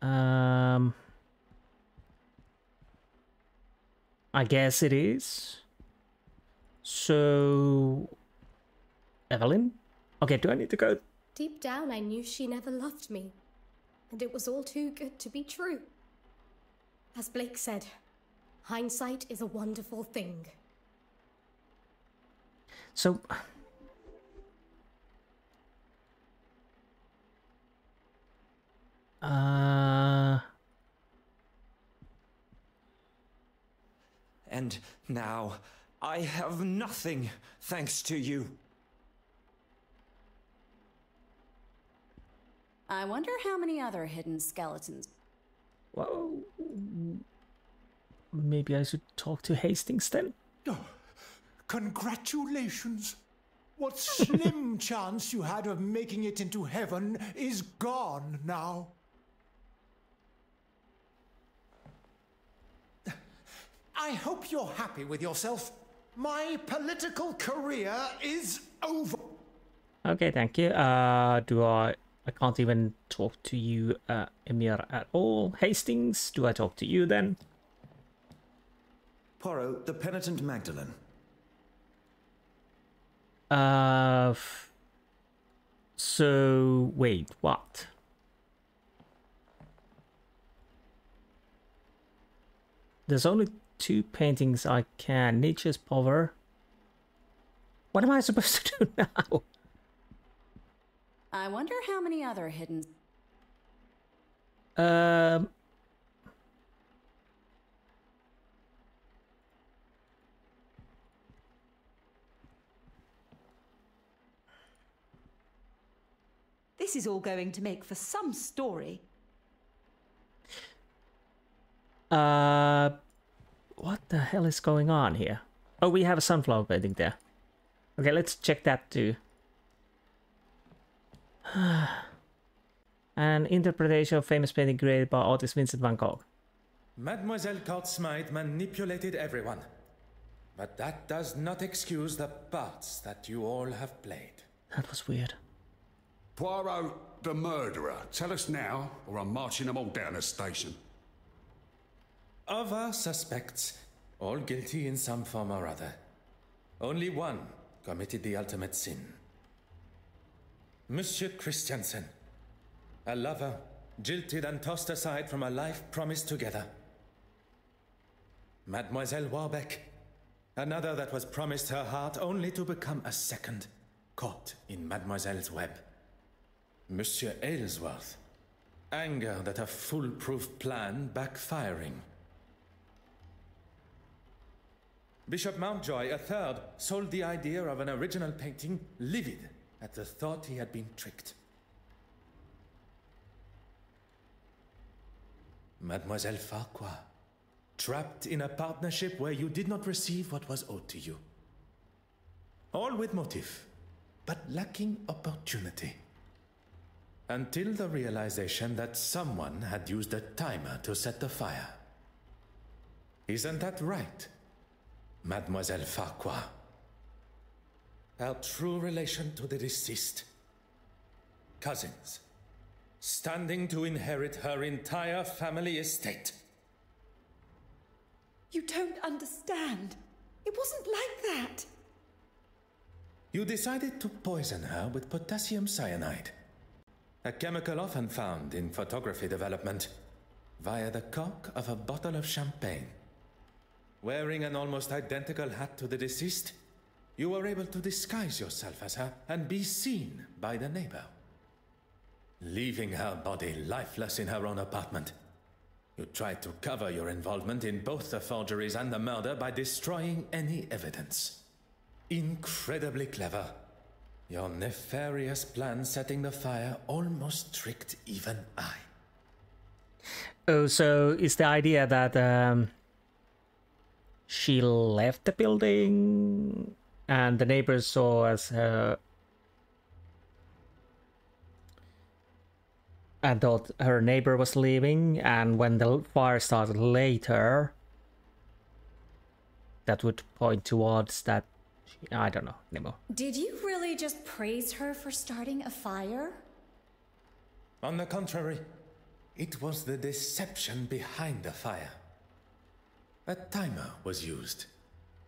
I guess it is. So... Evelyn? Okay, do I need to go? Deep down, I knew she never loved me. And it was all too good to be true. As Blake said, hindsight is a wonderful thing. So... And now, I have nothing, thanks to you. I wonder how many other hidden skeletons... Well... Maybe I should talk to Hastings then? Oh, congratulations! What slim chance you had of making it into heaven is gone now. I hope you're happy with yourself. My political career is over. Okay, thank you. I can't even talk to you, Emir, at all. Hastings, do I talk to you then? Poirot, the Penitent Magdalene. So, wait, what? There's only 2 paintings I can. Nature's Power. What am I supposed to do now? I wonder how many other hidden... This is all going to make for some story. What the hell is going on here? Oh, we have a sunflower painting there. Okay, let's check that too. An interpretation of famous painting created by artist Vincent van Gogh. Mademoiselle Goldsmith manipulated everyone. But that does not excuse the parts that you all have played. That was weird. Poirot, the murderer. Tell us now, or I'm marching them all down the station. Of our suspects, all guilty in some form or other, only one committed the ultimate sin. Monsieur Christiansen, a lover, jilted and tossed aside from a life promised together. Mademoiselle Warbeck, another that was promised her heart only to become a second, caught in Mademoiselle's web. Monsieur Aylesworth, anger that a foolproof plan backfiring. Bishop Mountjoy, a third, sold the idea of an original painting, livid at the thought he had been tricked. Mademoiselle Farquhar, trapped in a partnership where you did not receive what was owed to you. All with motive, but lacking opportunity. Until the realization that someone had used a timer to set the fire. Isn't that right, Mademoiselle Farquhar? Our true relation to the deceased. Cousins, standing to inherit her entire family estate. You don't understand. It wasn't like that. You decided to poison her with potassium cyanide, a chemical often found in photography development, via the cork of a bottle of champagne. Wearing an almost identical hat to the deceased, you were able to disguise yourself as her and be seen by the neighbor. Leaving her body lifeless in her own apartment, you tried to cover your involvement in both the forgeries and the murder by destroying any evidence. Incredibly clever. Your nefarious plan setting the fire almost tricked even I. Oh, so is the idea that she left the building and the neighbors saw as her and thought her neighbor was leaving, and when the fire started later, that would point towards that. I don't know anymore. Did you really just praise her for starting a fire? On the contrary, it was the deception behind the fire. A timer was used,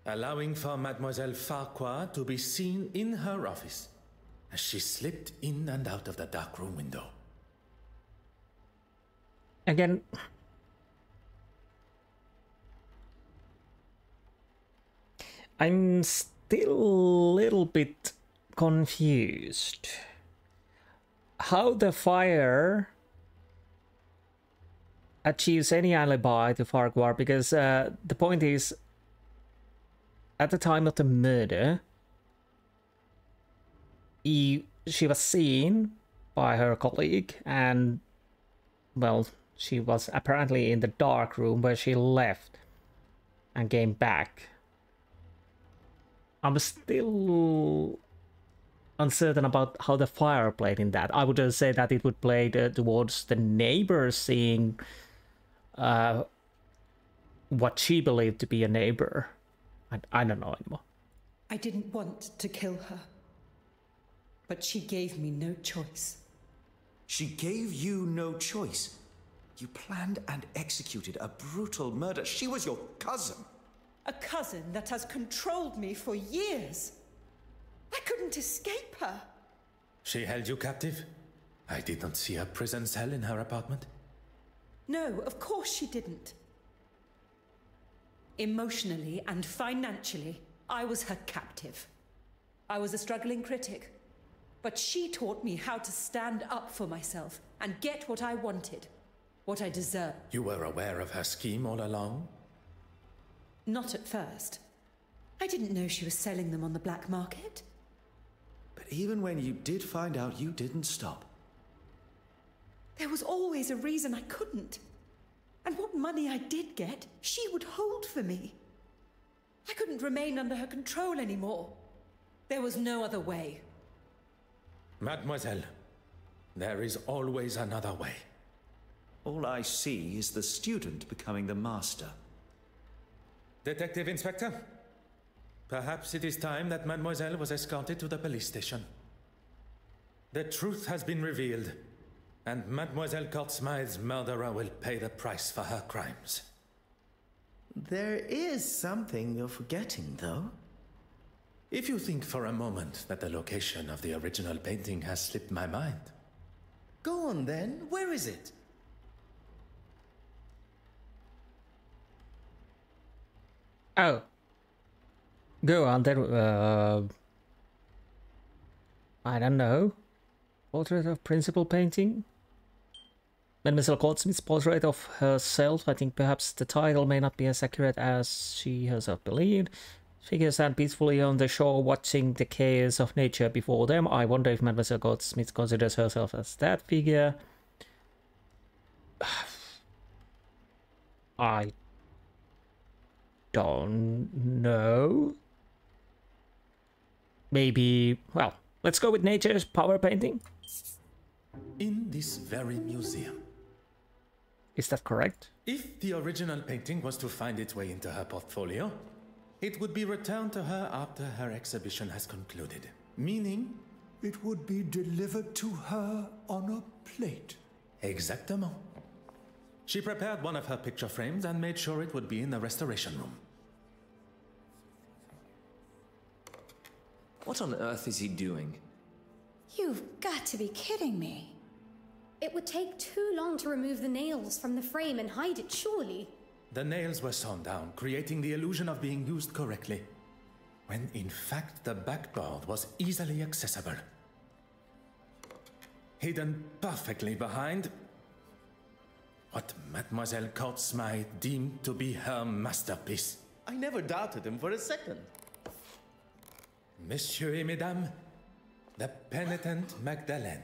allowing for Mademoiselle Farquhar to be seen in her office as she slipped in and out of the dark room window. Again, I'm still a little bit confused. How the fire achieves any alibi to Farquhar, because the point is, at the time of the murder, she was seen by her colleague, and, well, she was apparently in the dark room where she left and came back. I'm still uncertain about how the fire played in that. I would say that it would play towards the neighbor seeing what she believed to be a neighbor. I don't know anymore. I didn't want to kill her, but she gave me no choice. She gave you no choice? You planned and executed a brutal murder. She was your cousin. A cousin that has controlled me for years. I couldn't escape her. She held you captive? I did not see a prison cell in her apartment. No, of course she didn't. Emotionally and financially, I was her captive. I was a struggling critic, but she taught me how to stand up for myself and get what I wanted, what I deserved. You were aware of her scheme all along? Not at first. I didn't know she was selling them on the black market. But even when you did find out, you didn't stop. There was always a reason I couldn't. And what money I did get, she would hold for me. I couldn't remain under her control anymore. There was no other way. Mademoiselle, there is always another way. All I see is the student becoming the master. Detective Inspector, perhaps it is time that Mademoiselle was escorted to the police station. The truth has been revealed, and Mademoiselle Courtsmythe's murderer will pay the price for her crimes. There is something you're forgetting, though. If you think for a moment that the location of the original painting has slipped my mind. Go on then, where is it? Oh. Go on then. I don't know. Portrait of principal painting? Mademoiselle Courtsmith's portrait of herself. I think perhaps the title may not be as accurate as she herself believed. Figures stand peacefully on the shore watching the chaos of nature before them. I wonder if Mademoiselle Courtsmith considers herself as that figure. I don't know. Maybe, well, let's go with nature's power painting. In this very museum. Is that correct? If the original painting was to find its way into her portfolio, it would be returned to her after her exhibition has concluded. Meaning? It would be delivered to her on a plate. Exactement. She prepared one of her picture frames and made sure it would be in the restoration room. What on earth is he doing? You've got to be kidding me. It would take too long to remove the nails from the frame and hide it, surely. The nails were sewn down, creating the illusion of being used correctly, when in fact the backboard was easily accessible. Hidden perfectly behind what Mademoiselle Courtsmith deemed to be her masterpiece. I never doubted him for a second. Messieurs et mesdames, the Penitent Magdalene.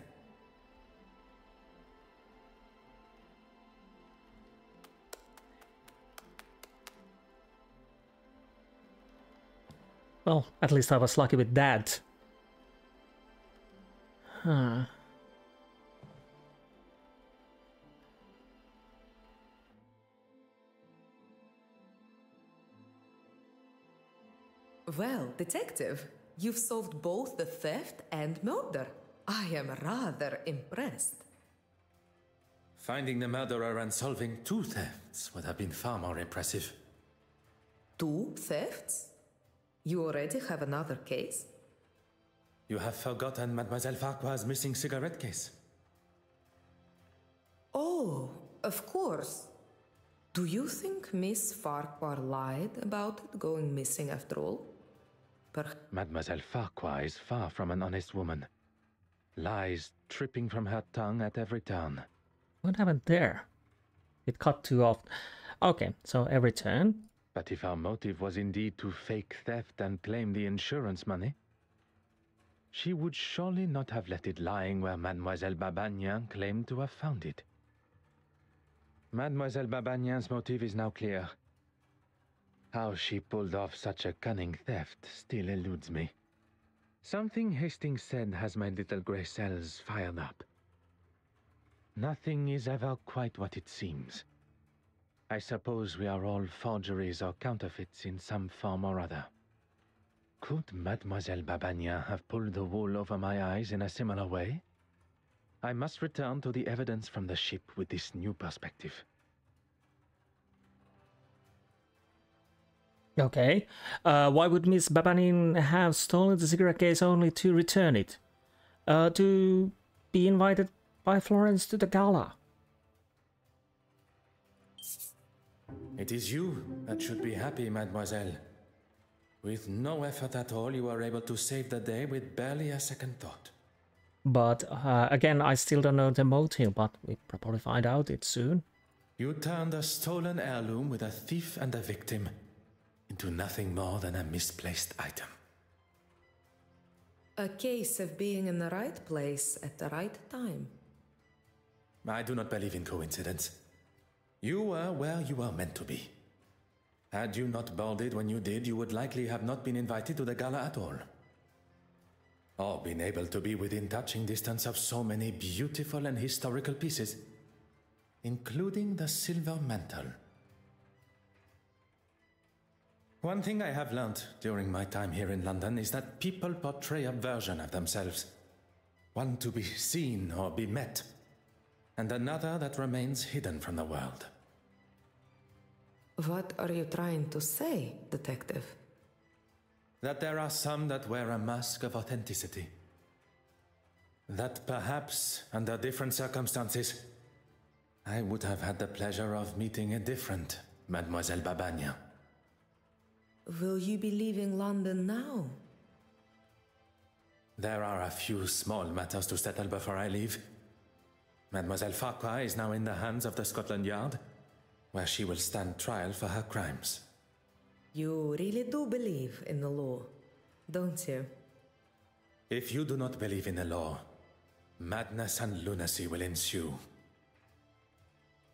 Well, at least I was lucky with that. Huh. Well, detective, you've solved both the theft and murder. I am rather impressed. Finding the murderer and solving 2 thefts would have been far more impressive. 2 thefts? You already have another case? You have forgotten Mademoiselle Farquhar's missing cigarette case. Oh, of course. Do you think Miss Farquhar lied about it going missing after all? Mademoiselle Farquhar is far from an honest woman. Lies tripping from her tongue at every turn. What happened there? It cut too often. Okay, so every turn. But if our motive was indeed to fake theft and claim the insurance money, she would surely not have left it lying where Mademoiselle Babagnan claimed to have found it. Mademoiselle Babagnan's motive is now clear. How she pulled off such a cunning theft still eludes me. Something Hastings said has my little grey cells fired up. Nothing is ever quite what it seems. I suppose we are all forgeries or counterfeits in some form or other. Could Mademoiselle Babagnan have pulled the wool over my eyes in a similar way? I must return to the evidence from the ship with this new perspective. Okay. Why would Miss Babagnan have stolen the cigarette case only to return it? To be invited by Florence to the gala? It is you that should be happy, mademoiselle. With no effort at all, you were able to save the day with barely a second thought. But again, I still don't know the motive, but we probably find out it soon. You turned a stolen heirloom with a thief and a victim into nothing more than a misplaced item. A case of being in the right place at the right time. I do not believe in coincidence. You were where you were meant to be. Had you not boarded when you did, you would likely have not been invited to the gala at all. Or been able to be within touching distance of so many beautiful and historical pieces, including the silver mantle. One thing I have learned during my time here in London is that people portray a version of themselves. One to be seen or be met, and another that remains hidden from the world. What are you trying to say, detective? That there are some that wear a mask of authenticity. That perhaps, under different circumstances, I would have had the pleasure of meeting a different Mademoiselle Babagnan. Will you be leaving London now? There are a few small matters to settle before I leave. Mademoiselle Farquhar is now in the hands of the Scotland Yard, where she will stand trial for her crimes. You really do believe in the law, don't you? If you do not believe in the law, madness and lunacy will ensue.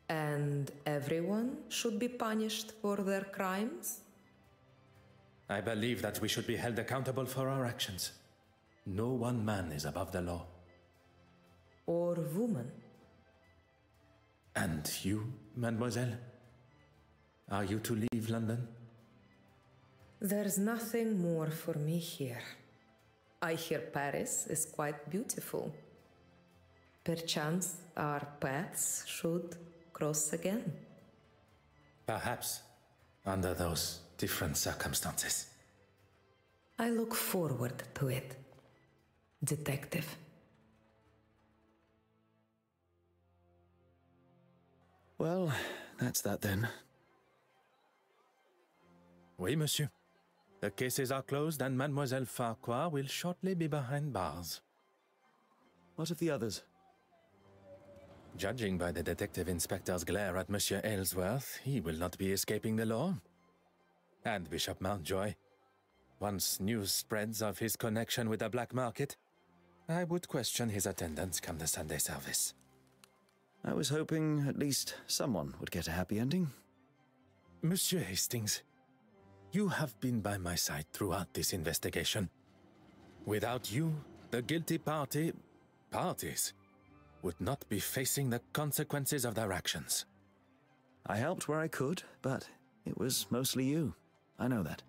And everyone should be punished for their crimes? I believe that we should be held accountable for our actions. No one man is above the law. Or woman. And you, mademoiselle? Are you to leave London? There's nothing more for me here. I hear Paris is quite beautiful. Perchance our paths should cross again. Perhaps, under those different circumstances. I look forward to it, Detective. Well, that's that then. Oui, monsieur. The cases are closed and Mademoiselle Farquhar will shortly be behind bars. What of the others? Judging by the detective inspector's glare at Monsieur Aylesworth, he will not be escaping the law. And Bishop Mountjoy. Once news spreads of his connection with the black market, I would question his attendance come the Sunday service. I was hoping at least someone would get a happy ending. Monsieur Hastings, you have been by my side throughout this investigation. Without you, the guilty parties, would not be facing the consequences of their actions. I helped where I could, but it was mostly you. I know that.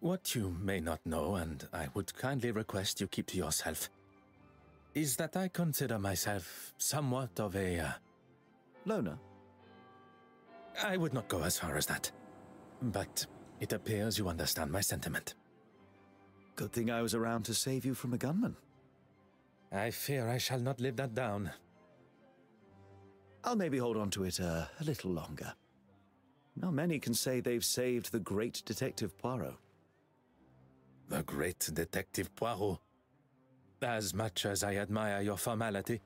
What you may not know, and I would kindly request you keep to yourself, is that I consider myself somewhat of a... loner? I would not go as far as that. But it appears you understand my sentiment. Good thing I was around to save you from a gunman. I fear I shall not live that down. I'll maybe hold on to it a little longer. Not many can say they've saved the great Detective Poirot. The great Detective Poirot. As much as I admire your formality,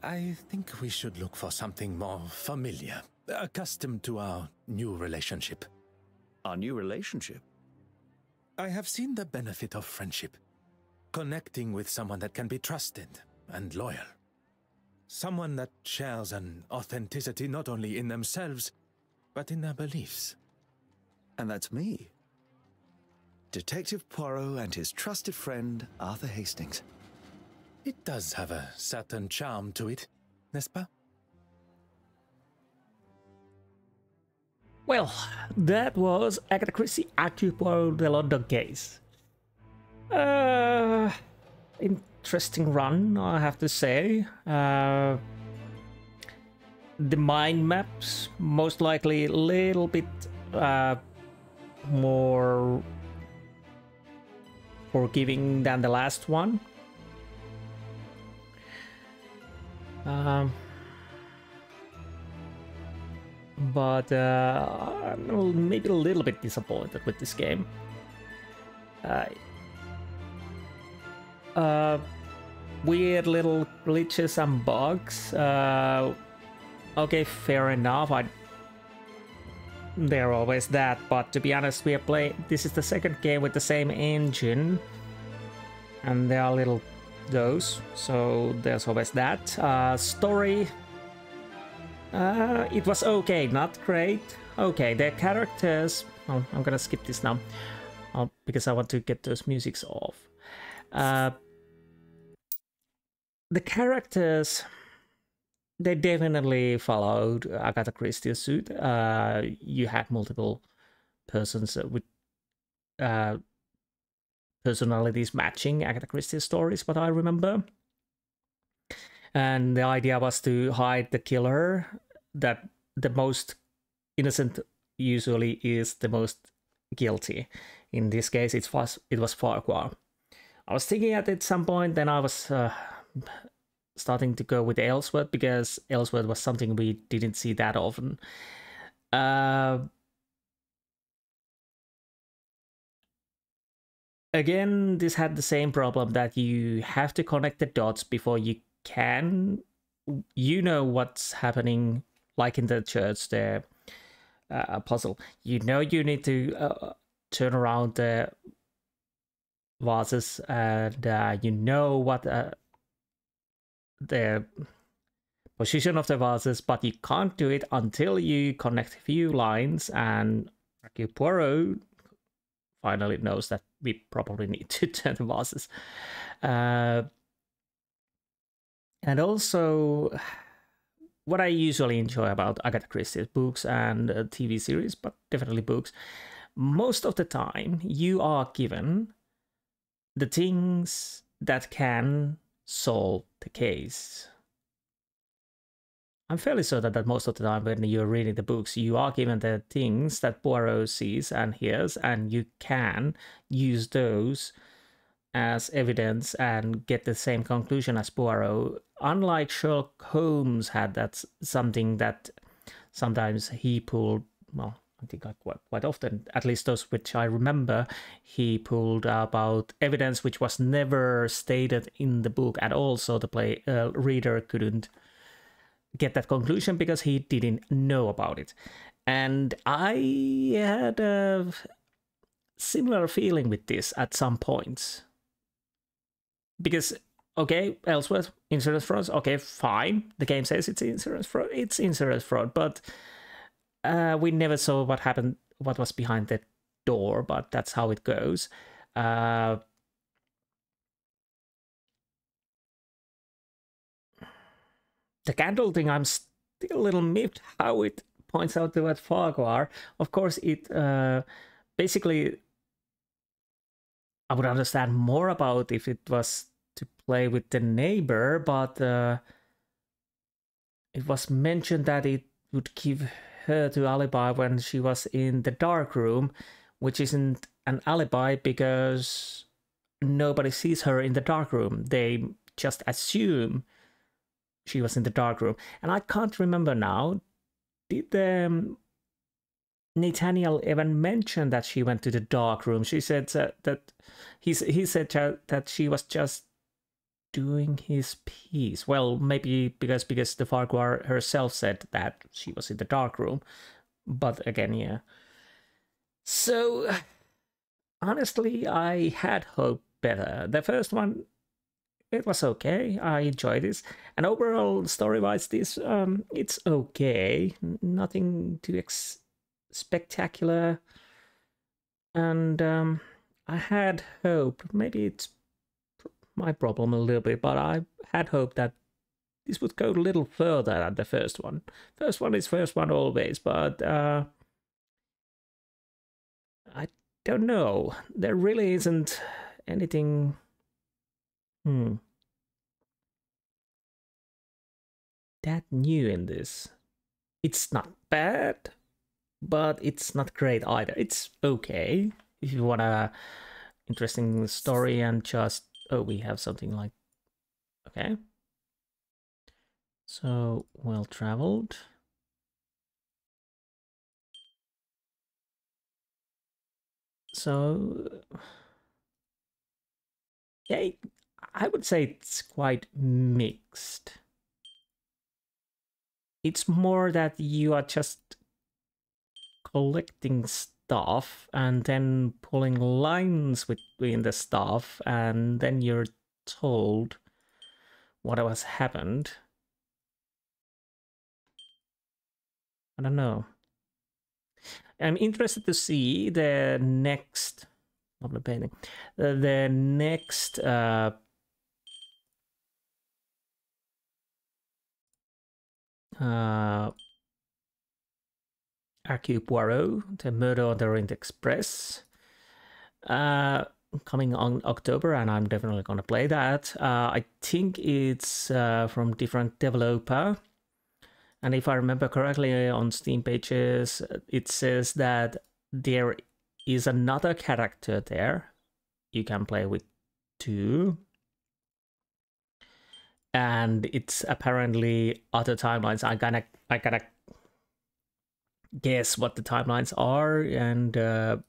I think we should look for something more familiar, accustomed to our new relationship. Our new relationship? I have seen the benefit of friendship. Connecting with someone that can be trusted and loyal. Someone that shares an authenticity not only in themselves, but in their beliefs. And that's me. Detective Poirot and his trusted friend, Arthur Hastings. It does have a certain charm to it, n'est-ce pas? Well, that was Agatha Christie, Hercule Poirot, the London case. Interesting run, I have to say. The mind maps, most likely a little bit more forgiving than the last one. But I'm maybe a little bit disappointed with this game. Weird little glitches and bugs. Okay, fair enough. They're always that, but to be honest, this is the second game with the same engine, and there are little those, so there's always that. Story, it was okay, not great. Okay, the characters. Oh, I'm gonna skip this now, because I want to get those musics off. The characters, they definitely followed Agatha Christie's suit. You had multiple persons with personalities matching Agatha Christie's stories, what I remember. And the idea was to hide the killer, that the most innocent usually is the most guilty. In this case, it was Farquhar. I was thinking at some point, then I was starting to go with Aylesworth, because Aylesworth was something we didn't see that often. Again, this had the same problem that you have to connect the dots before you can. You know what's happening, like in the church, the puzzle. You know you need to turn around the vases, and you know what the position of the vases, but you can't do it until you connect a few lines, and Hercule Poirot finally knows that we probably need to turn the vases. And also, what I usually enjoy about Agatha Christie's books and TV series, but definitely books, most of the time you are given the things that can solve the case. I'm fairly certain that most of the time when you're reading the books, you are given the things that Poirot sees and hears, and you can use those as evidence and get the same conclusion as Poirot. Unlike Sherlock Holmes had that something that sometimes he pulled, well, I think quite often, at least those which I remember, he pulled about evidence which was never stated in the book at all, so the reader couldn't get that conclusion because he didn't know about it. And I had a similar feeling with this at some points. Because, okay, Ellsworth, insurance fraud, okay, fine. The game says it's insurance fraud, but we never saw what happened, what was behind that door, but that's how it goes. The candle thing, I'm still a little miffed how it points out to what Farquhar. Of course, it basically, I would understand more about if it was to play with the neighbor, but it was mentioned that it would give her to alibi when she was in the dark room, which isn't an alibi because nobody sees her in the dark room. They just assume she was in the dark room. And I can't remember now, did Nathaniel even mention that she went to the dark room? She said that he said that she was just doing his piece. Well, maybe because the Farquhar herself said that she was in the dark room. But again, yeah. So, honestly, I had hoped better. The first one, it was okay. I enjoyed this. And overall, story-wise, this, it's okay. Nothing too spectacular. And I had hope. Maybe it's my problem a little bit, but I had hoped that this would go a little further than the first one. First one is first one always, but I don't know. There really isn't anything that new in this. It's not bad, but it's not great either. It's okay if you want a interesting story and just, oh, we have something like, okay. So, well traveled. So, yeah, I would say it's quite mixed. It's more that you are just collecting stuff and then pulling lines between the stuff, and then you're told what has happened. I don't know. I'm interested to see the next, the next Hercule Poirot, The Murder on the Orient Express, coming on October, and I'm definitely gonna play that. I think it's from different developer, and if I remember correctly on Steam pages, it says that there is another character there you can play with too. And it's apparently other timelines. I gotta guess what the timelines are, and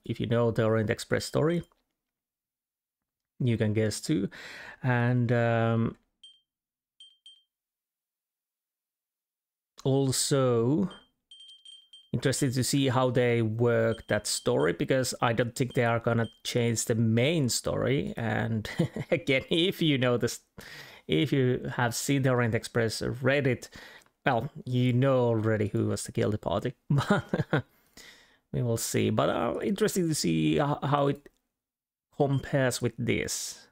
if you know the Orient Express story, you can guess too. And also interested to see how they work that story, because I don't think they are gonna change the main story. And again, if you know this, if you have seen the Orient Express, read it, well, you know already who was the guilty party. We will see. But interesting to see how it compares with this.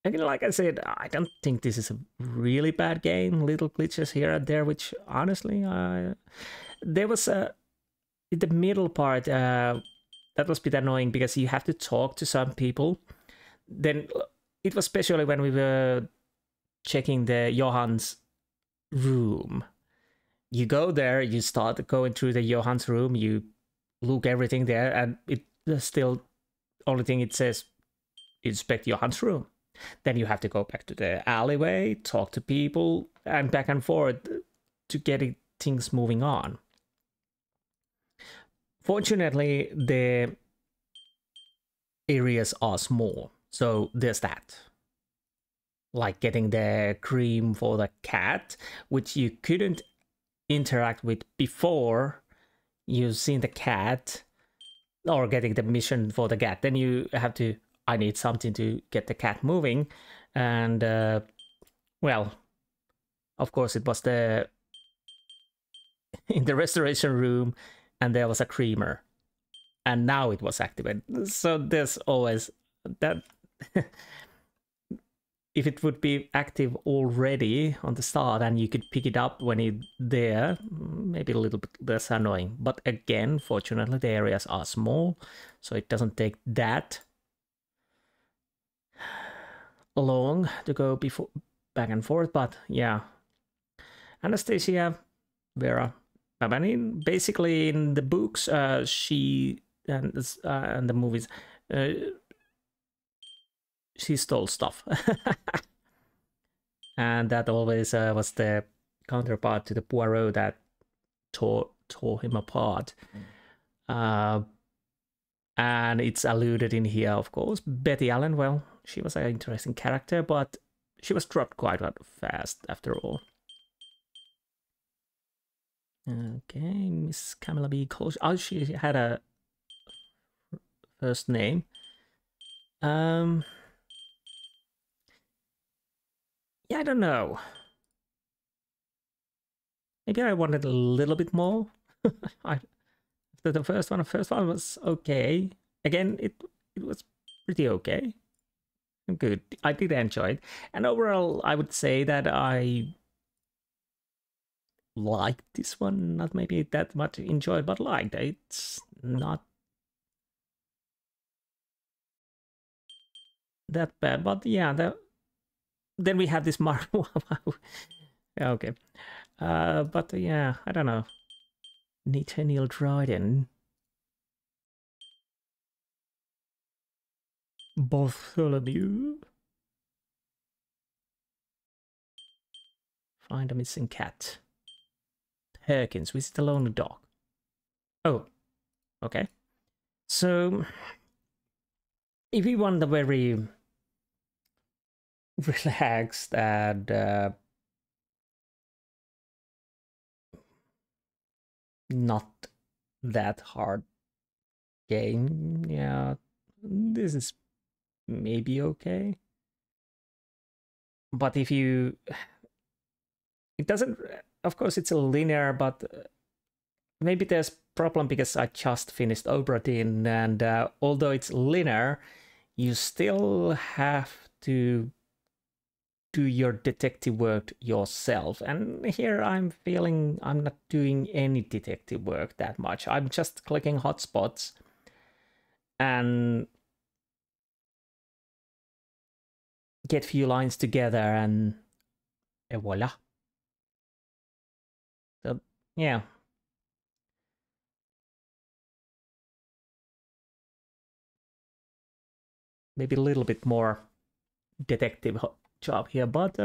Again, like I said, I don't think this is a really bad game. Little glitches here and there, which honestly, there was in the middle part that was a bit annoying because you have to talk to some people. Then it was especially when we were checking the Johann's room. You go there, you start going through the Johann's room, you look everything there, and it still only thing it says inspect Johann's room. Then you have to go back to the alleyway, talk to people, and back and forth to get things moving on. Fortunately, the areas are small, so there's that. Like getting the cream for the cat, which you couldn't interact with before you've seen the cat, or getting the mission for the cat. Then you have to, I need something to get the cat moving. And, well, of course it was in the restoration room, and there was a creamer. And now it was activated. So there's always that. If it would be active already on the start and you could pick it up when it's there, maybe a little bit less annoying. But again, fortunately, the areas are small, so it doesn't take that long to go back and forth. But yeah, Anastasia, Vera, I mean, basically in the books, she and the movies, she stole stuff. And that always was the counterpart to the Poirot that tore him apart. And it's alluded in here, of course. Betty Allen, well, she was an interesting character, but she was dropped quite fast after all. Okay, Miss Camilla B. Cole. Oh, she had a first name. Yeah, I don't know. Maybe I wanted a little bit more. After the first one was okay. Again, it was pretty okay. Good. I did enjoy it. And overall, I would say that I liked this one. Not maybe that much enjoyed, but liked. It's not that bad. But yeah, then we have this Marvel. Yeah, okay. But yeah, I don't know. Nathaniel Dryden. Bartholomew. Find a missing cat. Perkins, visit the lonely dog. Oh, okay. So, if you want the very relaxed and not that hard game, yeah, this is maybe okay. But if you, it doesn't, of course it's a linear, but maybe there's problem because I just finished Obra Dinn, and although it's linear, you still have to do your detective work yourself. And here I'm feeling I'm not doing any detective work that much. I'm just clicking hotspots and get few lines together and voila. So yeah. Maybe a little bit more detective job here, but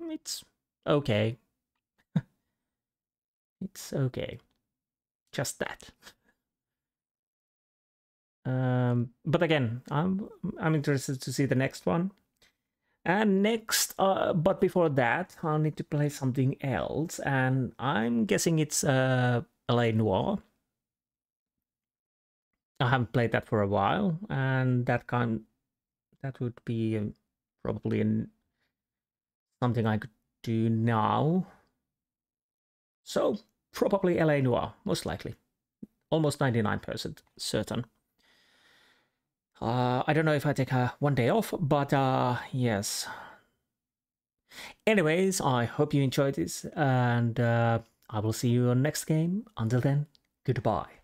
it's okay. It's okay. Just that. But again, I'm interested to see the next one. And next, but before that, I'll need to play something else, and I'm guessing it's LA Noire. I haven't played that for a while, and that would be probably something I could do now. So Probably LA Noire, most likely. Almost 99% certain. I don't know if I take one day off, but yes. Anyways, I hope you enjoyed this, and I will see you on next game. Until then, goodbye.